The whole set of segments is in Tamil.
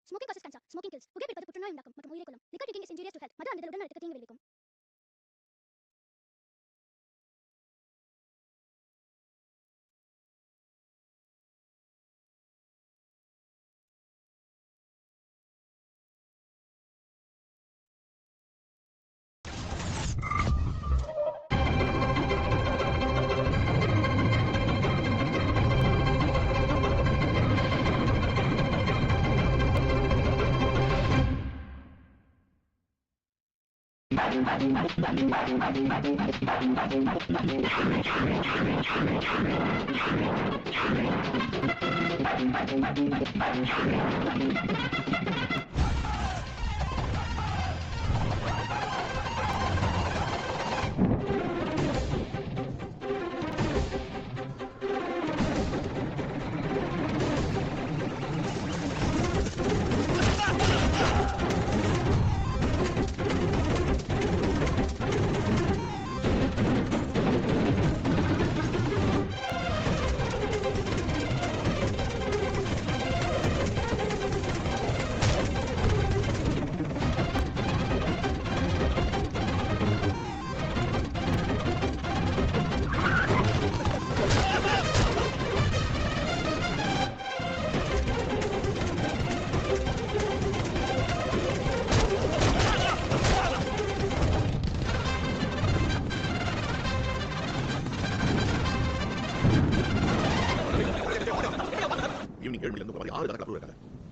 Smoking causes cancer. Smoking kills. புகைப்பிடிப்பது புற்றுநோய் உண்டாக்கும் மற்றும் உயிரை கொல்லும். Liquor drinking is injurious to health. மது அருந்துதல் உடல்நலத்துக்கு தீங்கு விளைவிக்கும்.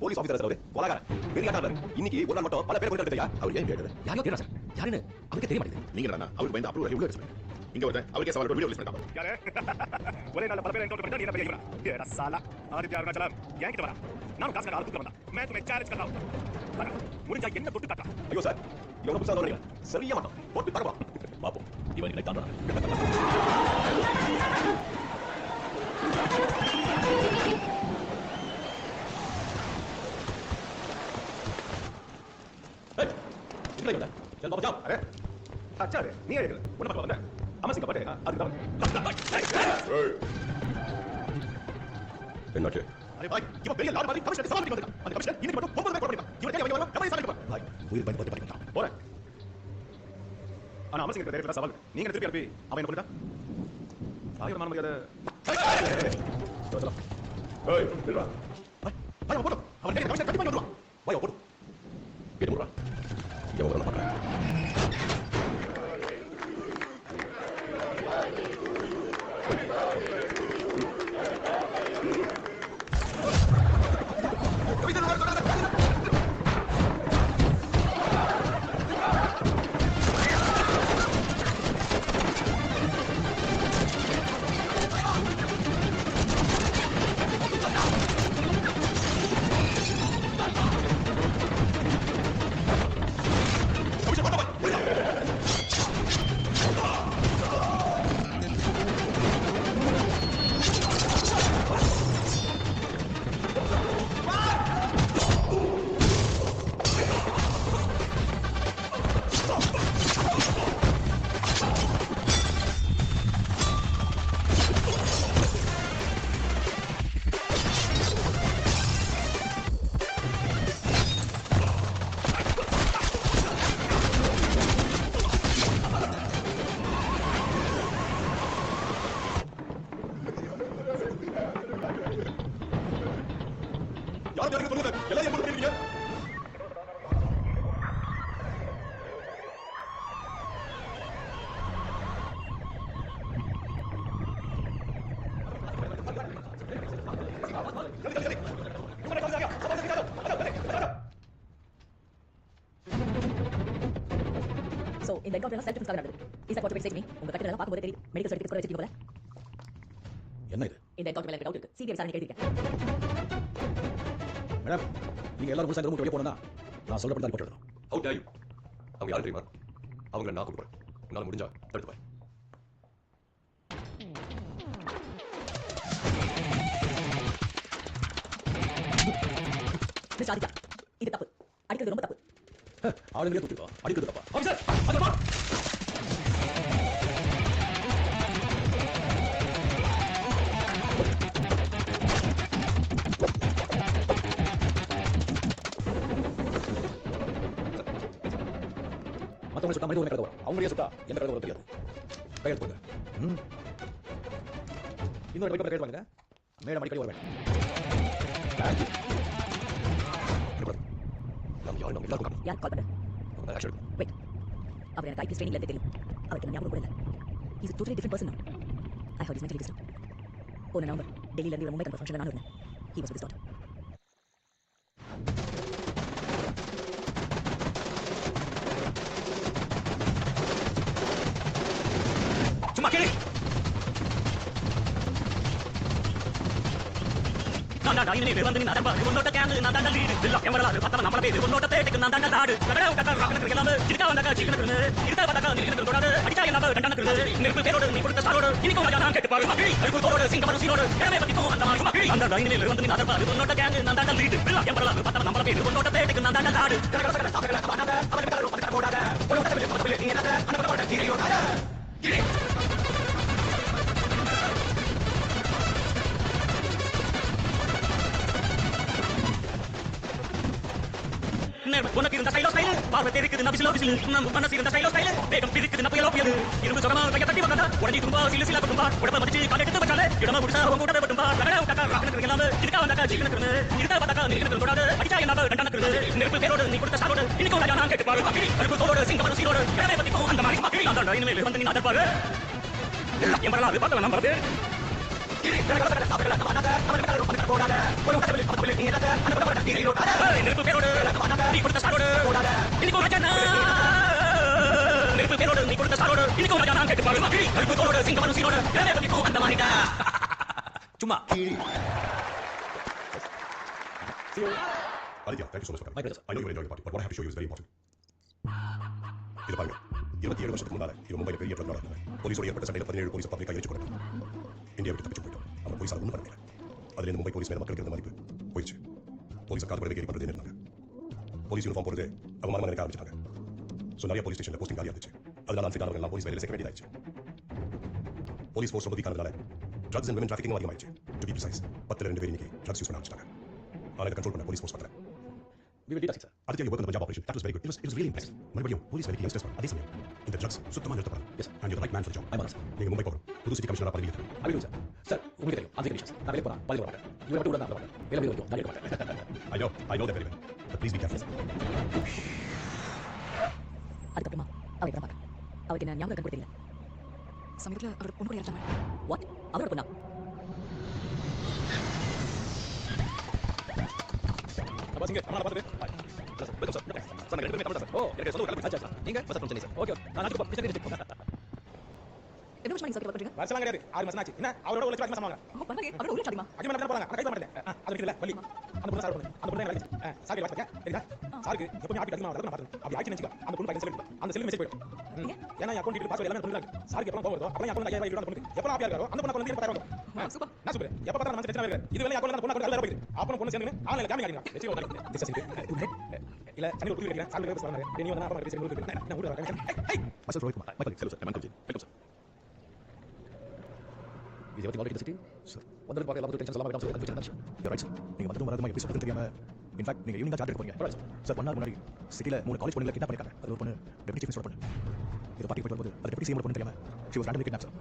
போலீஸ் ஆபீசர் அவரு கொலகார பெரியாட்டாளர் இன்னைக்கு ஒரு நாள் மட்டும் பல பேர் கொண்டு வந்துட்டயா அவர் ஏன் கேக்குது யாரோ தெரியல சார் யாருன்னு அவருக்கு தெரிய மாட்டேங்குது நீங்க என்ன அவருக்கு பயந்து அப்ரூவல் உள்ள வச்சு இங்க வந்து அவருக்கே சவால் வீடியோ ரிலீஸ் பண்ணாங்க யாரே ஒரே நாள்ல பல பேர் என்கவுண்டர் பண்ணி என்ன பேசுறா ஏடா சாலா ஆதித்ய அருணாச்சலம் ஏன் கிட்ட வரா நான் காசு கால் தூக்க வந்தா मैं तुम्हें चैलेंज करता हूं முடிஞ்சா என்ன தொட்டு காட்டா ஐயோ சார் இவன புதுசா வரீங்க சரியா மாட்டோம் போட்டு தரவா பாப்போம் இவன் என்ன காட்டறா चल बाबा जाओ अरे अच्छा रे नहीं आएगा उन्हें पता है हमें सिखा पड़े हां आज என்னாச்சு अरे भाई இவன் பெரிய லாட் மாதிரி கமிஷனர் சவால் பண்ணி வந்தாங்க அந்த கமிஷனர் இன்னைக்கு மட்டும் 9 பேர் போடுறாங்க இவன் கேட்க வைக்கணும் கமிஷன் சவால் பண்ணி பாய் உயிர் பயந்து பண்ணிட்டான் போறேன் ஆனா அமர் சிங் கிட்ட நேரா சவால் நீங்க திருப்பி அனுப்பி அவன் என்ன பண்ணிட்டான் ஆயிரம் மான மரியாதை சோதல ஏய் நில்றா பாய் போடு அவன் கேட்க கமிஷனர் கண்டிப்பா வந்துருவான் பாய் போடு கேட்டு போடுறா இவன் வரணும் பார்க்கறேன் So, இந்த என்கவுண்டர் செல்ஃப் டிஃபென்ஸ்க்காக நடந்தது. Is a safe me. உங்க கட்டடலாம் பாக்கும்போது தெரியுது. மெடிக்கல் சர்டிபிகேட் கூட வச்சிருக்கீங்க போல. என்ன இது? இந்த என்கவுண்டர் மேல டவுட் இருக்கு. சிபிஐ விசாரணை கேட்டிருக்கேன். மேடம், நீங்க எல்லாரும் முழுசா ரூமுக்கு வெளிய போறதா நான் சொல்றபடி தான் ரிப்போர்ட் எழுதணும். How dare you? அவங்க யாரு தெரியுமா? அவங்கள நான் கூப்பிடுறேன். உன்னால முடிஞ்சா தடுத்து பாரு. மிஸ்டர் ஆதித்யா, இது தப்பு. அடிக்கிறது ரொம்ப தப்பு. ஆளுங்களே தூக்கிடுவா. அடிக்கிறது தப்பா? ஆஃபீசர், அது பா. மத்தவங்க சுட்டா மனித உரிமை கலந்து வரும். அவங்களே சுட்டா எந்த கலந்து வரும் தெரியாது. கையெழுத்து போடுங்க. இன்னொரு பைக் கையெழுத்து வாங்குங்க. மேடம் அடிக்கடி வர வேண்டாம். நம்ம யாரும் நம்ம எல்லாருக்கும் யார் கால் பண்ண? Actually wait. அவர் எனக்கு ஐபிஎஸ் ட்ரைனிங்ல தெரியும். அவருக்கு ஞாபகம் கூட இல்லை. Is a totally different person now. I heard he's mentally disturbed. போன நவம்பர் டெல்லியில இருந்து மும்பை கண்ட ஃபங்க்ஷன்ல நான் இருந்தேன். He was with his daughter. சும்மா கேளு. நான் தான் டைனே வந்து நீ நடப்பா உன்னோட கேந்து நான் தான் லீட் இல்ல எவரா பத்தல நம்மள பேரு உன்னோட தேட்டுக்கு நான் தான் நாடு கடை கட்ட ராக்கன கிளம்ப இருக்கா வந்தா சீக்கிரத்துல இருக்கா வந்தா நீங்க தொடராது அடிச்சா என்ன கண்டனத்துல நெருப்பு பேரோட நீ கொடுத்த சாரோட இன்னைக்கு ராஜா நான் கேட்டு பாரு மக்கள் அதுக்கு தோரோட சிங்கமர சீரோட கேமே பத்தி போ அந்த மாதிரி மக்கள் அந்த டைனே வந்து நீ நடப்பா உன்னோட கேந்து நான் தான் லீட் இல்ல எவரா பத்தல நம்மள பேரு உன்னோட தேட்டுக்கு நான் தான் நாடு கடை கட்ட சாக்கல பண்ணாத அவனுக்கு போடாத உன்னோட பேரு நீ என்ன அனுப்பட நீயோட உனக்கு இருந்த ஸ்டைலோ ஸ்டைல் பார்வை தெரிக்குது நபிசிலோ பிசில் நம்ம மனசு இருந்த ஸ்டைலோ ஸ்டைல் வேகம் பிரிக்குது நப்பையலோ பியது இரும்பு சுகமா கைய தட்டி வந்தா உடனே தும்பா சில சில குடும்பா உடம்ப மடிச்சு கால் எடுத்து வச்சாலே இடமா புடிச்சா அவங்க கூட பட்டும்பா லகடா கட்டா ராக்கன கிளம்ப இருக்கா வந்தா சீக்கிரத்துல இருக்கா வந்தா நீங்க தொடாத அடிச்சா என்ன கண்டனத்துல நெருப்பு பேரோட நீ கொடுத்த சாரோட இன்னைக்கு ராஜா நான் கேட்டு பாரு மக்கள் அதுக்கு தோரோட சிங்கமர சீரோட கேமே பத்தி போ அந்த மாதிரி மக்கள் அந்த டைனே வந்து நீ நடப்பாரு எம்பரலா பார்த்தா நம்ம பாரு நெருப்பு பேரோடு நீ கொடுத்த சாரோடு இன்னைக்கு ராஜா நெருப்பு பேரோடு நீ கொடுத்த சாரோடு இன்னைக்கு ராஜா நான் கேட்டு பாரு மக்கள் நெருப்பு தோரோடு சிங்கமர சீரோடு கேமே பத்தி போ அந்த மாதிரி சும்மா Aditya, thank you so much for coming. My pleasure. I know you enjoyed the party, but what I have to show you is very important. இது பாருங்க 27 வருஷத்துக்கு முன்னால இது மும்பைல பெரிய ட்ரக் நடந்தது. போலீஸோட ஏற்பட்ட சண்டையில 17 போலீஸ் பப்ளிக்கா எரிச்சு கொண்டாங்க. இந்தியா விட்டு தப்பிச்சு போயிட்டோம். அந்த போலீஸ் ஒன்றும் பண்ணல. அதுல இருந்து மும்பை போலீஸ் மேல மக்களுக்கு இருந்த மதிப்பு போயிடுச்சு. போலீஸ் காது படுறதுக்கு ஏற்பட்டது இருந்தாங்க. போலீஸ் யூனிஃபார்ம் போடுறது அவமானமா நினைக்க ஆரம்பிச்சாங்க. ஸோ நிறைய போலீஸ் ஸ்டேஷன்ல போஸ்டிங் காலியா இருந்துச்சு. அதனால அந்த காரணங்கள் போலீஸ் வேலையில சேர்க்க வேண்டியதாச்சு. போலீஸ் ஃபோர்ஸ் ரொம்ப வீக்கானதுனால ட்ரக்ஸ் அண்ட் விமன் டிராஃபிக்கிங் அதிகமாயிடுச்சு. டு பி பிரைஸ் 10ல 2 பேர் இன்னைக்கு ட்ரக்ஸ் யூஸ் பண்ண ஆரம்பிச்சிட்டாங்க. அதை கண்ட்ரோல் பண்ண போலீஸ் ஃபோர்ஸ் பத்தல. we will detail sir. Aditya, you work on the Punjab operation. That was very good. It was really impressive. மறுபடியும் போலீஸ் வேலைக்கு யங்ஸ்டர்ஸ் அதே சமயம் இந்த ட்ரக்ஸ் சுத்தமா நிறுத்தப்படும். Yes, and you're the right man for the job. I'm honest. நீங்க மும்பை போறோம். புது சிட்டி கமிஷனரா பதவி ஏற்கணும். I will do sir. Sir, உங்களுக்கு தெரியும் அந்த கண்டிஷன்ஸ் நான் வேலைக்கு போறேன் பாதி வர மாட்டேன் இவரை மட்டும் விடாம மாட்டேன் வேலை வரைக்கும் நான் எடுக்க மாட்டேன். I know that very well. But please be careful. அதுக்கப்புறமா அவரை தான் பார்க்க அவருக்கு என்ன ஞாபகம் கூட தெரியல. சமீபத்தில் அவர் பொண்ணு கூட இறந்தாங்க. வாட் அவரோட பொண்ணா? பாசிங்க அம்மா பாத்துட்டு வெல்கம் சார் சார் நான் ரெண்டு சார் ஓ எனக்கு சொல்லுங்க அச்சா நீங்க bus from Chennai sir okay நான் நாளைக்கு போ பிச்சை எடுத்து எந்த வருஷமா நீங்க சர்க்கிள் பண்றீங்க? வருஷம் கிடையாது 6 மாசம் ஆச்சு என்ன அவரோட ஒரு லட்சம் சமாங்க ஓ பண்ணாங்க அவரோட உள்ள சாதிமா. அடிமா தான் போறாங்க கை பண்ணல அது இல்ல வலி அந்த பொண்ணு சார் அந்த பொண்ணு எனக்கு சாரி வாட்ஸ்அப் சரியா சாருக்கு எப்பவுமே ஆபி அதிகமா வரது நான் பாத்துறேன் அப்படி ஆச்சு நினைச்சுக்க அந்த பொண்ணு பையன் செல்ல அந்த செல்ல மெசேஜ் போய்டும் ஏன்னா என் அக்கவுண்ட் டீடைல் பாஸ்வேர்ட் எல்லாமே பொண்ணு இருக்கு சாருக்கு எப்பவும் போறதோ அப்ப என் அக்கவுண்ட் 5000 ரூபாய் பொண்ணு எப்பவும் ஆபியா இருக்காரோ அந்த பொண்ணு வந்து எனக்கு 1000 சூப்பர். நான் சூப்பர் எப்ப பார்த்தா நம்ம டென்ஷனா இருக்கு இது வேலை அக்கவுண்ட்ல அந்த பொண்ணு போயிடுது அப்ப பொண்ணு சேர்ந்து ஆன்லைன்ல கேமிங் ஆடினா வெச்சு ஓடுறாங்க திஸ் இஸ் இல்ல சனி ஒரு குடி வைக்கிறேன் சாருக்கு பேசுவாங்க நீ வந்து அப்பா பேசி உங்களுக்கு நான் ஊட வரேன் high Myself Rohit Kumar. My colleague, hello sir. I'm Uncle Jane. Welcome sir. இது எப்படி மார்க்கெட் சிட்டி Sir, வந்து பார்க்க எல்லாரும் டென்ஷன் எல்லாம் காமிச்சு அது பிரச்சனை you're right sir. நீங்க வந்ததும் வராதமா எப்படி சொல்றது தெரியாம in fact நீங்க ஈவினிங் தான் சார்ஜ் எடுக்க போறீங்க. Right, sir. சார் 1 hour முன்னாடி சிட்டில 3 காலேஜ் பொண்ணுங்களை கிட்னாப் பண்ணிருக்காங்க. அது ஒரு பொண்ணு டெப்யூட்டி சீஃப் மினிஸ்டர் பொண்ணு. இது பார்ட்டி போயிட்டு வரும்போது அது டெப்யூட்டி சிஎம் பொண்ணு தெரியாம she was randomly kidnapped sir.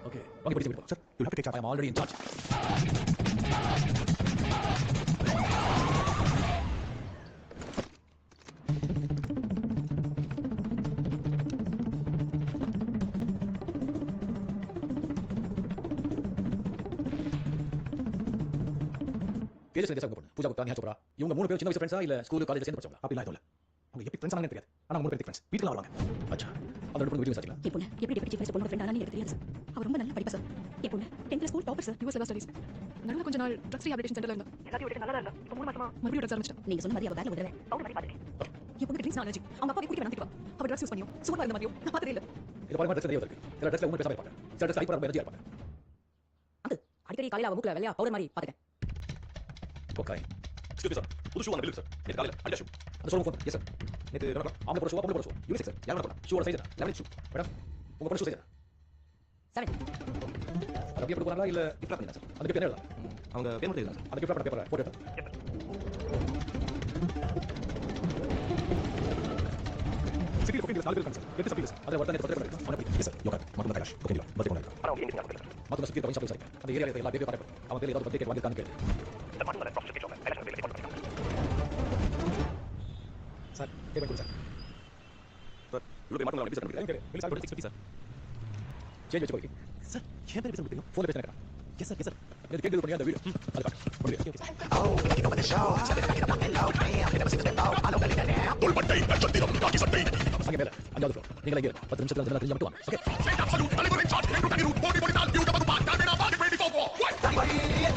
Okay வாங்க பிடிச்சு விடுங்க Sir, you'll have to take charge. I am already in charge. தேஜஸ்வரி Desai பொண்ணு பூஜா குப்தா நேஹா சோப்ரா இவங்க 3 பேர் சின்ன வயசு ஃப்ரெண்ட்ஸா இல்ல ஸ்கூல் காலேஜ் சேர்ந்து படிச்சவங்க அப்படிலாம் எதுவும் இல்ல. அவங்க எப்படி ஃப்ரெண்ட்ஸ் ஆனாங்க தெரியாது. ஆனா 3 பேர் ஃப்ரெண்ட்ஸ். வீட்டுல வருவாங்க. அச்சா அந்த ரெண்டு பொண்ணு வீட்டுக்கு சாச்சிங்களா என் பொண்ணு எப்படி டெப்யூட்டி சீஃப் பொண்ணோட ஃப்ரெண்ட் ஆனா எனக்கு தெரியாது சார். அவர் ரொம்ப நல்லா படிப்பா சார். என் பொண்ணு 10th school topper sir. US level studies. நடுவுல கொஞ்ச நாள் ட்ரக்ஸ் ரீஹபிலிட்டேஷன் சென்டர்ல இருந்தா. எல்லாத்தையும் விட்டு நல்லா இருந்தா. இப்போ 3 மாசமா மறுபடியும் ட்ரக்ஸ் ஆரம்பிச்சா. நீங்க சொன்ன மாதிரி அவ பேக்ல விடுறேன் பவுடர் மாதிரி பாத்துக்கேன். என் பொண்ணு ட்ரிங்க்ஸ் அலர்ஜி. அவங்க அப்பா குடிக்க வேணாம் திட்டுவா. அவ ட்ரக்ஸ் யூஸ் பண்ணியோ சூப்பரா இருந்த மாதிரியோ நான் பார்த்ததே இல்ல. இது பாருங்க ட்ரெஸ் நிறைய இருக்கு சில ட்ரெஸ்ல 3 பேர் இருப்பாங்க சில ட்ரெஸ் ஹைப்பர் எனர்ஜியா இருப்பாங்க அது அடிக்கடி காலையில அவ மூக்குல வெள்ளையா பவுடர் மாதிரி பாத்துக்கேன். Okay Excuse me sir. புது ஷூ வாங்க பில் sir. நேத்து காலையில அடிச்ச ஷூ. அந்த ஷோரூம் ஃபோன் எஸ் சார் நேத்து என்ன அவங்க போற ஷூ பொண்ணு போற ஷூ யூனிசெக்ஸ் சார் யாரோட போறா ஷூவோட சைஸ் என்ன 11 ஷூ மேடம் உங்க பொண்ணு ஷூ சைஸ் என்ன 7 அது அப்படியே போட்டு போறாங்களா இல்ல டிஃப்ளா பண்ணினா சார் அது என்ன எழுதலாம் அவங்க பேர் மட்டும் எழுதுங்க sir. அது டிஃப்ளா பண்ண பேப்பர் போட்டு எடுத்து 60 to 15 போலீஸ் 4 பேர் இருக்காங்க சார் 8 சப் போலீஸ் அதுல ஒருத்தன் நேத்து அவன போய் எஸ் சார் யோகா மத்தன கைலாஷ் ஓகே இல்ல பத்தி போனாங்க ஆனா எங்க இருக்காங்க மத்தன சுத்தி கவனிச்சு சார் அந்த ஏரியால இருக்க எல்லா பேரையும் பாருங்க அவன் பேர்ல ஏதாவது பத்தி வாங்கி கேளு இந்த மண்ணல ப்ராசஸ் கேட்டோம் எலெக்ஷன் பேர்ல போட்டு சார் பேர் கொடுங்க சார் இவ்வளவு மாட்டங்களா எப்படி சார் பண்ணுவீங்க போலீஸ் 650 சார் சேஞ்ச் வெச்சு போய் சார் ஏன் பேர் பேசுறீங்க போன் பேசுறேன் எஸ் சார் இது கேக்குது பண்ணி அந்த வீடியோ அது தோள்பட்டை நட்சத்திரம் காக்கி சட்டை அங்க மேல அஞ்சாவது ஃப்ளோர் நீங்க இங்க 10 நிமிஷத்துல வந்து தெரிஞ்சு மட்டும் ஓகே அப்சல்யூட் அலிவரன் சார்ஜ் ரெண்டு பேரு போடி போடி நாள் பியூட்டி பகு பாட் தான body ready for war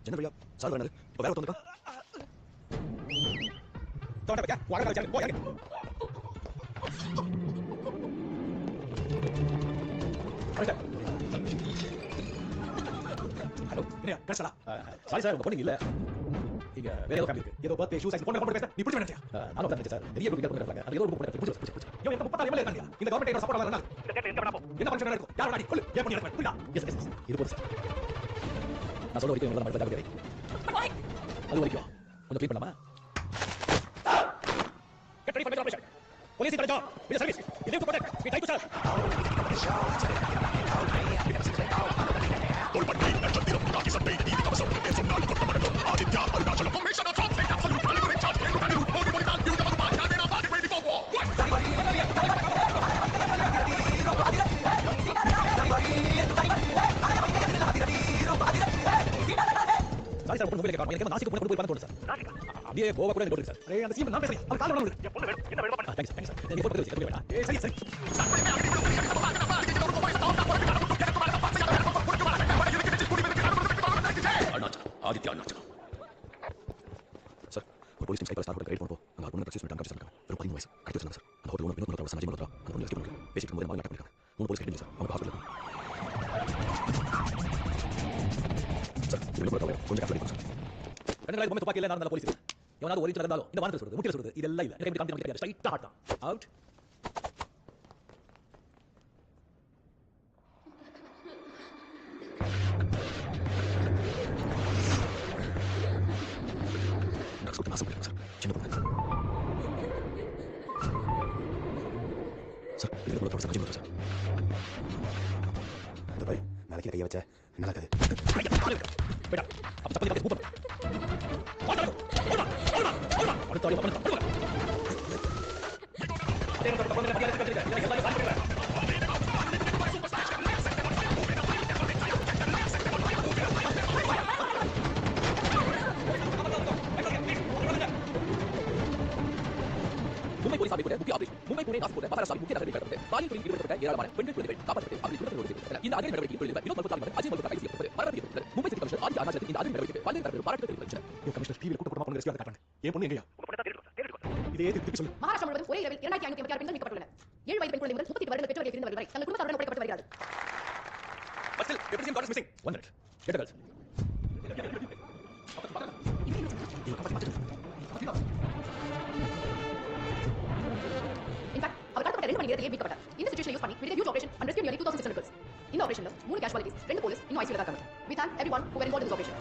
general sir வேணாரு இப்போ வேற ஒருத்தன் தோட வைக்க வாங்க சார் போய் ஹலோ என்ன பேசலாம் சாரி சார் உங்க பொண்ணு இல்ல இங்க வேற ஏதோ காப்பி இருக்கு ஏதோ பர்த்டே ஷூ சைஸ் பொண்ணு போட்டு பேச நீ பிடிச்சு வேணாம் நானும் தான் சார் நிறைய குடிக்க போறாங்க அது ஏதோ ஒரு போட்டு பிடிச்சு யோ இந்த 34 எம்எல்ஏ இருக்காங்க இந்த கவர்மெண்ட் சப்போர்ட் வரணும் இந்த கேட் எங்க வேணா போ என்ன ஃபங்க்ஷன் நடக்கும் யார் நாடி கொள்ளு ஏன் பண்ணி நடக்கும் எஸ் எஸ் இது போதும் சார் நான் சொல்ல வரைக்கும் உங்களை மட்டும் தான் அது வரைக்கும் கொஞ்சம் ப்ளீட் பண்ணலாமா Get ready for the operation. Police in the job. With the service. You live to protect. We try to serve. தோள்பட்டை நட்சத்திரம் காக்கி சட்டை நீதி கவசம் சொன்னால் கொட்டப்படும் Aditya Arunachalam commissioner of state absolute அலிவரன் சார்ஜ் ரெண்டு பேரு போடி போடி நாள் பியூட்டி பகு பாட் தான body ready for sorry sir mobile card எனக்கு நாசிக்கு போய் பண்ண தோணுது சார் அப்படியே கோவா கூட போடுங்க சார் அந்த சீம் நான் பேசுறேன் அவர் கால் பண்ணு என் பொண்ணு வேணும் என்ன வேணும் பண்ணு தேங்க்ஸ் சார் நீங்க போட்டு வச்சுக்க வேண்டாம் சரி சரி அருணாச்சலம் ஆதித்யா அருணாச்சலம் சார் ஒரு போலீஸ் ஸ்டேஷன் ஸ்டார்ட் பண்ணி ரைட் பண்ணப்போ அங்க பொண்ணு பிரச்சனை பண்ணிட்டாங்க சார் வெறும் 15 வயசு கரெக்ட் சொல்லுங்க சார் அந்த ஹோட்டல் ஓனர் வினோத் சஞ்சய் மல்ஹோத்ரா அந்த பொண்ணு எஸ்கேப் பண்ணி பேசிட்டு போது மாதிரி பண்ணிட்டாங்க மூணு போலீஸ் கேட்டீங்க சார் அவங்க ஹாஸ்பிடல் சார் இவ்வளவு பிரச்சனை கொஞ்சம் கரெக்ட் பண்ணி சார் ரெண்டு நாள் பொண்ணு துப்பாக்கி இல்ல நான் போலீஸ் எவனாவது ஒரு இன்ச் நடந்தாலும் இந்த வாரத்தை சொல்றது முக்கிய சொல்றது இதெல்லாம் இல்ல எனக்கு எப்படி காமிக்க ஸ்ட்ரைட்டா ஹார்ட் அவுட் டாக்டர் நாசம் பண்ணிருக்காங்க சார் சின்ன பொண்ணு சார் இதுல கூட பிரச்சனை சார் இந்த பாய் நாளைக்கு கைய வச்ச நல்லா இருக்காது பேடா அப்ப தப்பி தப்பி கூப்பிடு அடுத்த ஆளு பண்ணு போடுங்க தேர்ந்தெடுத்த பொண்ணு பத்தியா கட்டிருக்க இதை எல்லாரும் பாத்துக்கங்க மும்பை போலீஸ் ஆபீஸ் முக்கிய ஆபீஸ் மும்பை புனே நாக்பூர் மகாராஷ்டிரா முக்கிய நகரங்களில் கடந்து பாலியல் துறையில் ஈடுபட்ட ஏராளமான பெண்கள் குழந்தைகள் காப்பாற்றப்பட்டு அவர்கள் குடும்பத்தில் இந்த அதிகாரி நடவடிக்கை தொழில் வினோத் மல்ஹோத்ரா அஜய் மல்ஹோத்ரா கைது செய்யப்பட்டு பரபரப்பு ஏற்பட்டது மும்பை சிட்டி கமிஷனர் ஆதித்யா அருணாச்சலத்தின் இந்த அதிகாரி நடவடிக்கை பல்வேறு தரப்பில் பாராட்டுகள் தெரிவித்தனர் கமிஷனர் டிவியில் கூட்ட கூட்டமா பொண்ணு ரெஸ்கியூ காட்டுறாங்க ஏன் பொண்ணு எங்கயா உங்க பொண்ணு தான் தேடிட்டு இதே திருப்பி சொல்லு மகாராஷ்டிரா முழுவதும் ஒரே இரவில் 2556 பெண்கள் மீட்கப்பட்டுள்ளனர் 7 வயது பெண் குழந்தை முதல் 38 வருடங்கள் பெற்றோர்கள் இருந்தவர்கள் வரை தங்கள் குடும்பத்தாருடன் ஒப்படைக்கப்பட்டு வருகிறது But still, everything got is missing. 1 minute. Get the girls. In fact, அவர் கடத்தப்பட்ட 2 மணி நேரத்திலேயே மீட்கப்பட்டார். இந்த சிச்சுவேஷனை யூஸ் பண்ணி we did a huge operation and rescued nearly 2600 girls. இந்த ஆபரேஷன்ல 3 casualties, 2 போலீஸ் இன்னும் ஐசியூல இருக்காங்க. We thank everyone who were involved in this operation.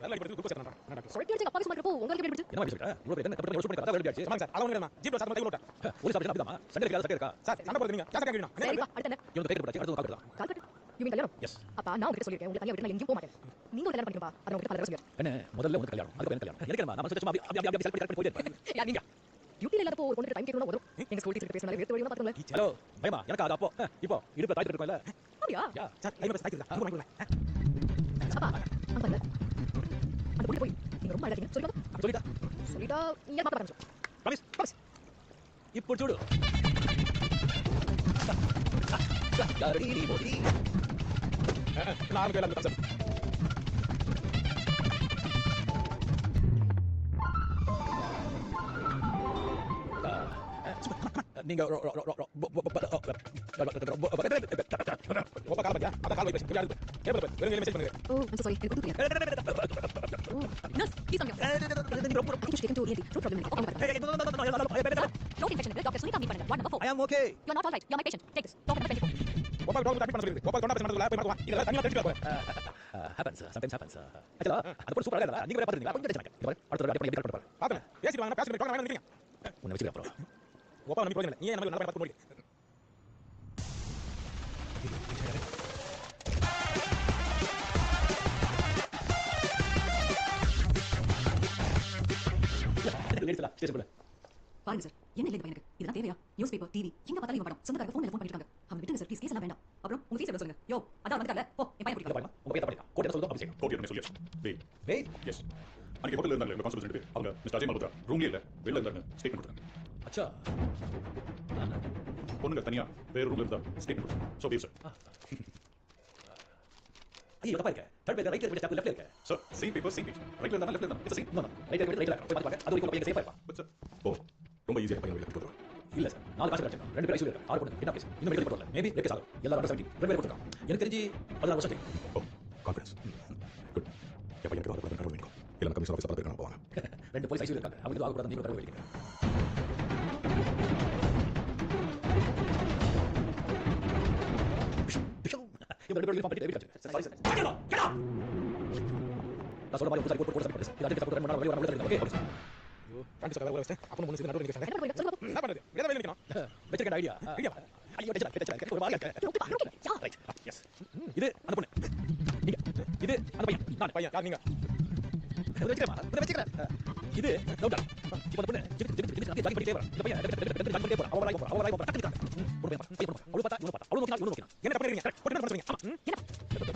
வேலை இப்படி குளுக்கோஸ் ஏத்துறானடா என்னடா சொல்லி அடிச்சு அப்பா சொல்றப்போ உங்களுக்கு எப்படி பிடிச்சு என்ன மாதிரி சொல்ற இவ்வளவு என்ன தப்பு ஷூட் பண்ணிட்டா வேலை ஆச்சு ஆமாங்க சார் அலவன் வேணுமா ஜீப்ல சார் மட்டும் விட்டா போலீஸ் ஆபீஸ் அப்படிதாமா சண்டே சட்டை இருக்கா சார் சண்டை போடுறது நீங்க யாரை கேக்குறீங்க சரிப்பா அடுத்து என்ன இவங்க பேர் போட்டு அடுத்து கால் பண்ணலாம் கால்கட்டு யூ மீன் கல்யாணம் எஸ் அப்பா நான் உங்ககிட்ட சொல்லிருக்கேன் உங்களுக்கு தனியா விட்டு நான் எங்கேயும் போக மாட்டேன் நீங்க ஒரு கல்யாணம் பண்ணிக்கோப்பா அதை உங்ககிட்ட பல சொல்லிருக்கேன் என்ன முதல்ல உங்களுக்கு கல்யாணம் அதுக்கு என்ன கல்யாணம் எனக்கு என்ன நம்ம சும்மா அப்படி செல்ஃப் பண்ணி போயிட்டே இருப்பேன் யார் நீங்க டியூட்டில இல்லாதப்போ ஒரு பொண்ணு டைம் கேட்கணும் வரும் எங்க ஸ்கூல் டீச்சர் பேசினாலே வேர்த்து வழியா பாத்துறோம்ல ஹலோ பயமா எனக்கு அது அப்போ இப்போ இடுப்பு தாய்த்து இருக்கோம்ல அப்படியா யா சார் டைம் பஸ் தாய்த்து அது வாங்குறேன் அப்பா அங்க பாருங்க அந்த பொண்ணு போய் நீங்க ரொம்ப அழகா சொல்லுங்க சொல்லிட்டா நீங்க பாக்க ஆரம்பிச்சோம் ப்ராமிஸ் இப்போ చూడు யாரடி நீ மோதி நான் கேள அந்த சார் நீங்க Oh, I'm so sorry. எனக்கு ஒண்ணும் புரியல. Oh, nurse, please come here. I think she taken to ENT. No problem. அவங்க பாருங்க. Throat infection இருக்கு. டாக்டர் சுனிதா மீட் பண்ணுங்க. Ward number 4. I am okay. You are not all right. You are my patient. Take this. Doctor number 24. Gopal Gopal தப்பி பண்ணது கோபால் கொண்டா பேச போய் பார்க்கலாம் இதெல்லாம் தனியா தெரிஞ்சுக்க போறேன் happens sometimes happens actually அது கூட சூப்பரா இல்ல நீங்க பாத்துறீங்க கொஞ்சம் டென்ஷன் ஆகும் அடுத்த தடவை எப்படி கரெக்ட் பண்ணுங்க பாருங்க பேசிட்டு வாங்க பேசிட்டு வாங்க நினைக்கிறீங்க உன்னை வச்சிருக்க அப்புறம் கோபால் நம்பி போறீங்க நீங்க நம்ம நல்லா பார்த்து போறீங்க பாருங்க சார் என்ன இல்லை இந்த பையனுக்கு இதெல்லாம் தேவையா நியூஸ் பேப்பர் டிவி எங்க பார்த்தாலும் இவன் படம் சொந்தக்காரங்க ஃபோன் பண்ணிட்டு இருக்காங்க அவங்க விட்டுங்க சார் ப்ளீஸ் கேஸ் எல்லாம் வேண்டாம் அப்புறம் உங்க ஃபீஸ் எவ்வளவு சொல்லுங்க யோ அதான் வந்துட்டல போ என் பையன் பிடிக்கல உங்க பேர் தப்பா கோட் என்ன சொல்லுதோ அப்படி கோட் என்ன சொல்லியாச்சு டேய் டேய் எஸ் அன்னைக்கு ஹோட்டல்ல இருந்தாங்க இந்த கான்ஸ்டபிள் ரெண்டு பேர் அவங்க மிஸ்டர் அஜய் மல்ஹோத்ரா ரூம்ல இல்ல வெளில இருந்தாங்க ஸ்டேட்மென்ட் கொடுத்தாங்க அச்சா பொண்ணுங்க தனியா வேற ரூம்ல இருந்தா ஸ்டேட்மென்ட் கொடுத்தாங்க சோ பேர் சார் ஐயோ தப்பா இருக்கு தேர்ட் பேர் ரைட்ல இருந்து லெஃப்ட்ல இருக்கு sir same paper same page ரைட்ல இருந்தா லெஃப்ட்ல இருந்தா இட்ஸ் சேம் நோ நோ ரைட்ல போய் பாருங்க அது வரைக்கும் பையன் சேஃபா இருப்பா பட் சார் ஓ ரொம்ப ஈஸியா பையன் வெளில போடுறாங்க இல்ல சார் நாலு காசு கிடைச்சிருக்கோம் ரெண்டு பேர் ஐசியூல இருக்காங்க ஆறு பொண்ணு என்ன பேசு இன்னும் மெடிக்கல் போடல மேபி ரேக்கஸ் ஆகும் எல்லாரும் 70 ரெண்டு பேர் கொடுத்துருக்காங்க எனக்கு தெரிஞ்சு 16 வருஷம் ஓ கான்ஃபிடன்ஸ் குட் என் பையனுக்கு வந்து கண்ட்ரோல் பண்ணிக்கோ இல்ல கமிஷன் ஆஃபீஸ் பார்த்து இருக்காங்க போவாங்க ரெண்டு போலீஸ் ஐசியூல இருக்காங்க அவங்க ஆக கூடாது நீங்க கரெக்ட் பண்ணிக்கங்க இவங்க ரெண்டு பேரும் பண்ணிட்டு wait sir sorry sir get up நான் சொல்ற மாதிரி ஒரு போட்டு சார் இது அதுக்கு போட்டு நான் வெளிய வரணும் ஓகே ஐயோ கண்டி சார் வேற வச்சேன் அப்போ மூணு நடுவுல நிக்கறேன் என்ன பண்ணுது வேற வேற நிக்கணும் வெச்சக்க ஐடியா ஐடியா ஐயோ வெச்சக்க ஒரு மாதிரி இருக்கு ரைட் எஸ் இது அந்த பொண்ணு நீங்க இது அந்த பையன் நான் பையன் யார் நீங்க வெச்சக்கறேன் இது டவுட்டா இப்போ அந்த பொண்ணு ஜிபி பண்ணிட்டே வர இந்த பையன் பண்ணிட்டே போற அவளை போற டக்கு ஒரு பையன் அவளை பார்த்தா அவளை நோக்கினா என்ன பண்ணுவீங்க என்ன பண்ணுவீங்க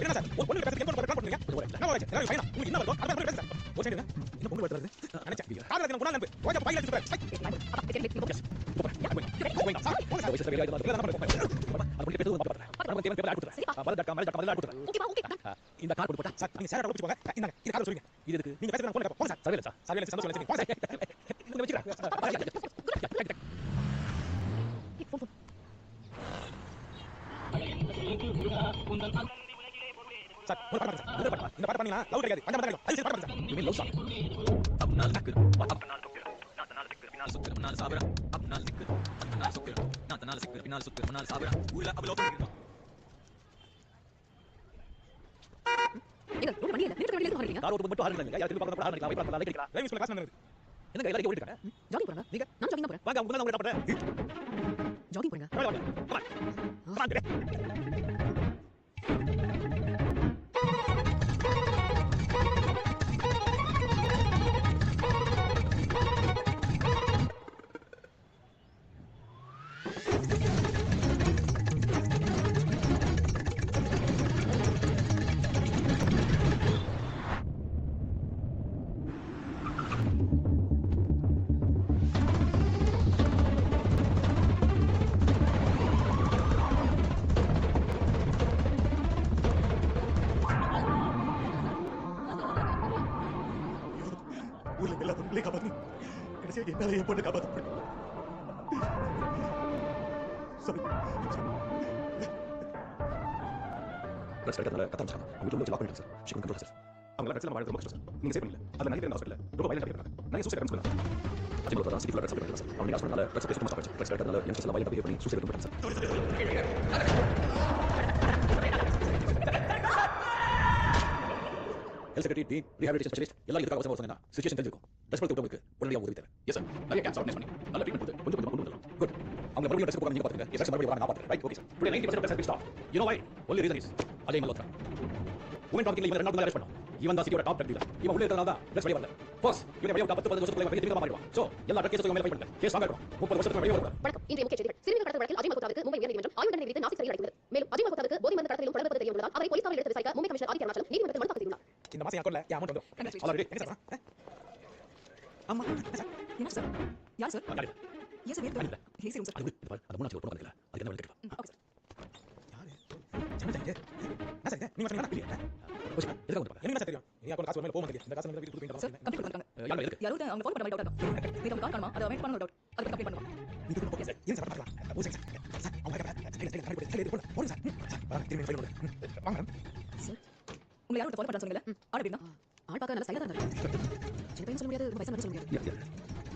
என்ன சார் ஒரு பொண்ணு பேசுறதுக்கு என்ன பண்ணுவீங்க என்ன வராச்சு என்ன பையனா உங்களுக்கு என்ன வருதோ அத பேசுங்க ஒரு செகண்ட் என்ன பொண்ணு வருது நினைச்சேன் காரணம் எனக்கு குணா நம்பு ஓகே பையில எடுத்து இந்த கார் போட்டு சார் நீங்க சேர போங்க இந்த கார் சொல்லுங்க இது இருக்கு நீங்க பேசுறது போங்க போங்க சார் சர்வேல சார் சர்வேல சந்தோஷம் போங்க சார் நீங்க வெச்சிரா சார் ஒரு பாட்டு சார் இந்த பாட்டு பண்ணீங்கன்னா லவ் கிடைக்காது அந்த பாட்டு அது பாட்டு சார் நீங்க லவ் சாங் अपना लिख अपना टोकर नातना लिख बिना सुकर मना साबरा अपना लिख अपना सुकर नातना लिख बिना सुकर मना साबरा उला अब लो ஏங்க ரொம்ப பண்ணி இல்ல நிமிஷம் வெளிய போறீங்க கார் ஓட்டு மட்டும் ஆடுறீங்க யார் திருப்பி பார்க்க ஆடுறீங்க போய் பார்க்கலாம் லைக் லைக் சொல்ல காசு நடக்குது என்னங்க எல்லாரும் ஓடிட்டு இருக்காங்க ஜாகிங் போறங்க நீங்க நான் ஜாகிங் போறேன் வாங்க உங்க தான் உங்க பண்றேன் ஜாகிங் போறங்க வாங்க ஊர்ல எல்லா பொண்ணுகளையும் காப்பாத்து கடைசியாக என்னால என் பொண்ணு காப்பாற்ற சாரி பிரஸ் எடுத்ததால கத்த ஆரம்பிச்சாங்க அவங்க வீட்டுல லாக் பண்ணிட்டாங்க சார் ஷீ கண்ட்ரோல் சார் அவங்க பிரச்சனை வாழ்றது ரொம்ப கஷ்டம் சார் நீங்க சேவ் பண்ணல அதுல நிறைய பேர் ஹாஸ்பிடல்ல ரொம்ப வயலண்ட் ஆகிட்டாங்க நிறைய சூசைட் அட்டெம்ப்ட்ஸ் பண்ணாங்க அஜய் மல்ஹோத்ரா சிட்டி ஃபுல்லா ட்ரக்ஸ் பண்ணிட்டாங்க சார் அவங்க ஹாஸ்பிடல்ல ட்ரக்ஸ் பேசி ஸ்டாப் ஆச்சு ட்ரக்ஸ் எடுத்ததால யங்ஸ்டர்ஸ் எல்லாம் வயலண்ட் பண்ணி சூசைட் பண்ணிட்டாங்க sir health secretary dean rehabilitation specialist எல்லாம் இதுக்காக அவசரம் சொன்னா சிச்சுவேஷன் தெரிஞ்சிருக்கும் டெஸ்பரேட் உங்களுக்கு உடனடியாக உதவி தேவை எஸ் சார் நிறைய கேன்சர் ஆர்கனைஸ் பண்ணி நல்ல ட்ரீட்மெண்ட் கொடுத்து கொஞ்சம் கொண்டு வரலாம் குட் அவங்க மறுபடியும் டெஸ்ட் போறாங்க நீங்க பாத்துங்க எஸ் மறுபடியும் வராங்க நான் பாத்துறேன் right okay sir today 90% patient stop you know why only reason is Ajay Malhotra woman டாக்கிங்ல இவன் 2 நாள் அரெஸ்ட் பண்ணோம் இவன் தான் சிட்டியோட டாப் ட்ரக் டீலர் இவன் உள்ள இருக்கிறதால தான் ட்ரக்ஸ் வெளிய வரல ஃபர்ஸ்ட் இவன் வெளிய 10 வருஷத்துக்குள்ள வெளிய திரும்ப மாறிடுவான் சோ எல்லா ட்ரக் கேஸும் மேல ஃபைட் பண்ணுங்க கேஸ் வாங்க இருக்கும் 30 வருஷத்துக்கு வெளிய வரணும் வணக்கம் இன்றைய முக்கிய செய்திகள் சிறுமிகள் கடத்தல் வழக்கில் அஜய் மல்ஹோத்ராவுக்கு மும்பை உயர்நீதிமன்றம் ஆயுள் தண்டனை விதித்து நாசிக் சிறையில் அடைத்துள்ளது மேலும் அஜய் மல்ஹோத்ராவுக்கு போதை மருந்து கடத்தலிலும் தொடர்பு தெரிய உள்ளதால் அவரை போலீசார் எடுத்து விசாரிக்க மும்பை கமிஷனர் ஆதித்ய அருணாச்சலம் நீதிமன்றத்தில் மனு தாக்கல் செய்துள்ளார் இந்த மாசம் அக்கௌண்ட்ல என் அமௌண்ட் வந்துரும் ஆல்ரெடி என்ன சார் ஆமா என்ன சார் யார் சார் Yes, sir. இல்ல. AC room, sir. அது இது பாரு அந்த மூணாவது ஒரு பொண்ணு வந்தீங்களா அதுக்கு என்ன வேலை கேட்கலாம் Okay, sir. என்ன சார் நீங்க சொன்னீங்க இல்லையா ஓகே எதுக்கு வந்து என்ன சார் தெரியும் நீங்க அக்கௌண்ட் காசு வரல போக மாட்டீங்க இந்த காசு நம்ம வீட்டுக்கு Sir, கொடுப்பீங்க complaint கொடுத்தாங்க. யாரும் எதுக்கு யாரோ அவங்க follow பண்ண மாதிரி doubt இருக்கா? நீங்க அவங்க கால் பண்ணுமா? அதை வெயிட் பண்ணணும் doubt. அதுக்கு complaint பண்ணுமா? இது ஓகே சார் ஏன் சார் பார்க்கலாம் ஓகே சார் சார் அவங்க கேட்கறாங்க போடுங்க போடுங்க சார் வாங்க திரும்பி ஃபைல் பண்ணுங்க வாங்க Sir, உங்களை யாரும் ஃபாலோ பண்ண சொன்னீங்கல? ஆள் எப்படின்னா? ஆள் பார்க்க நல்ல ஸ்டைலா இருந்தாரு. சின்ன பையன் சொல்ல முடியாது, ரொம்ப வயசான சொல்ல முடியாது.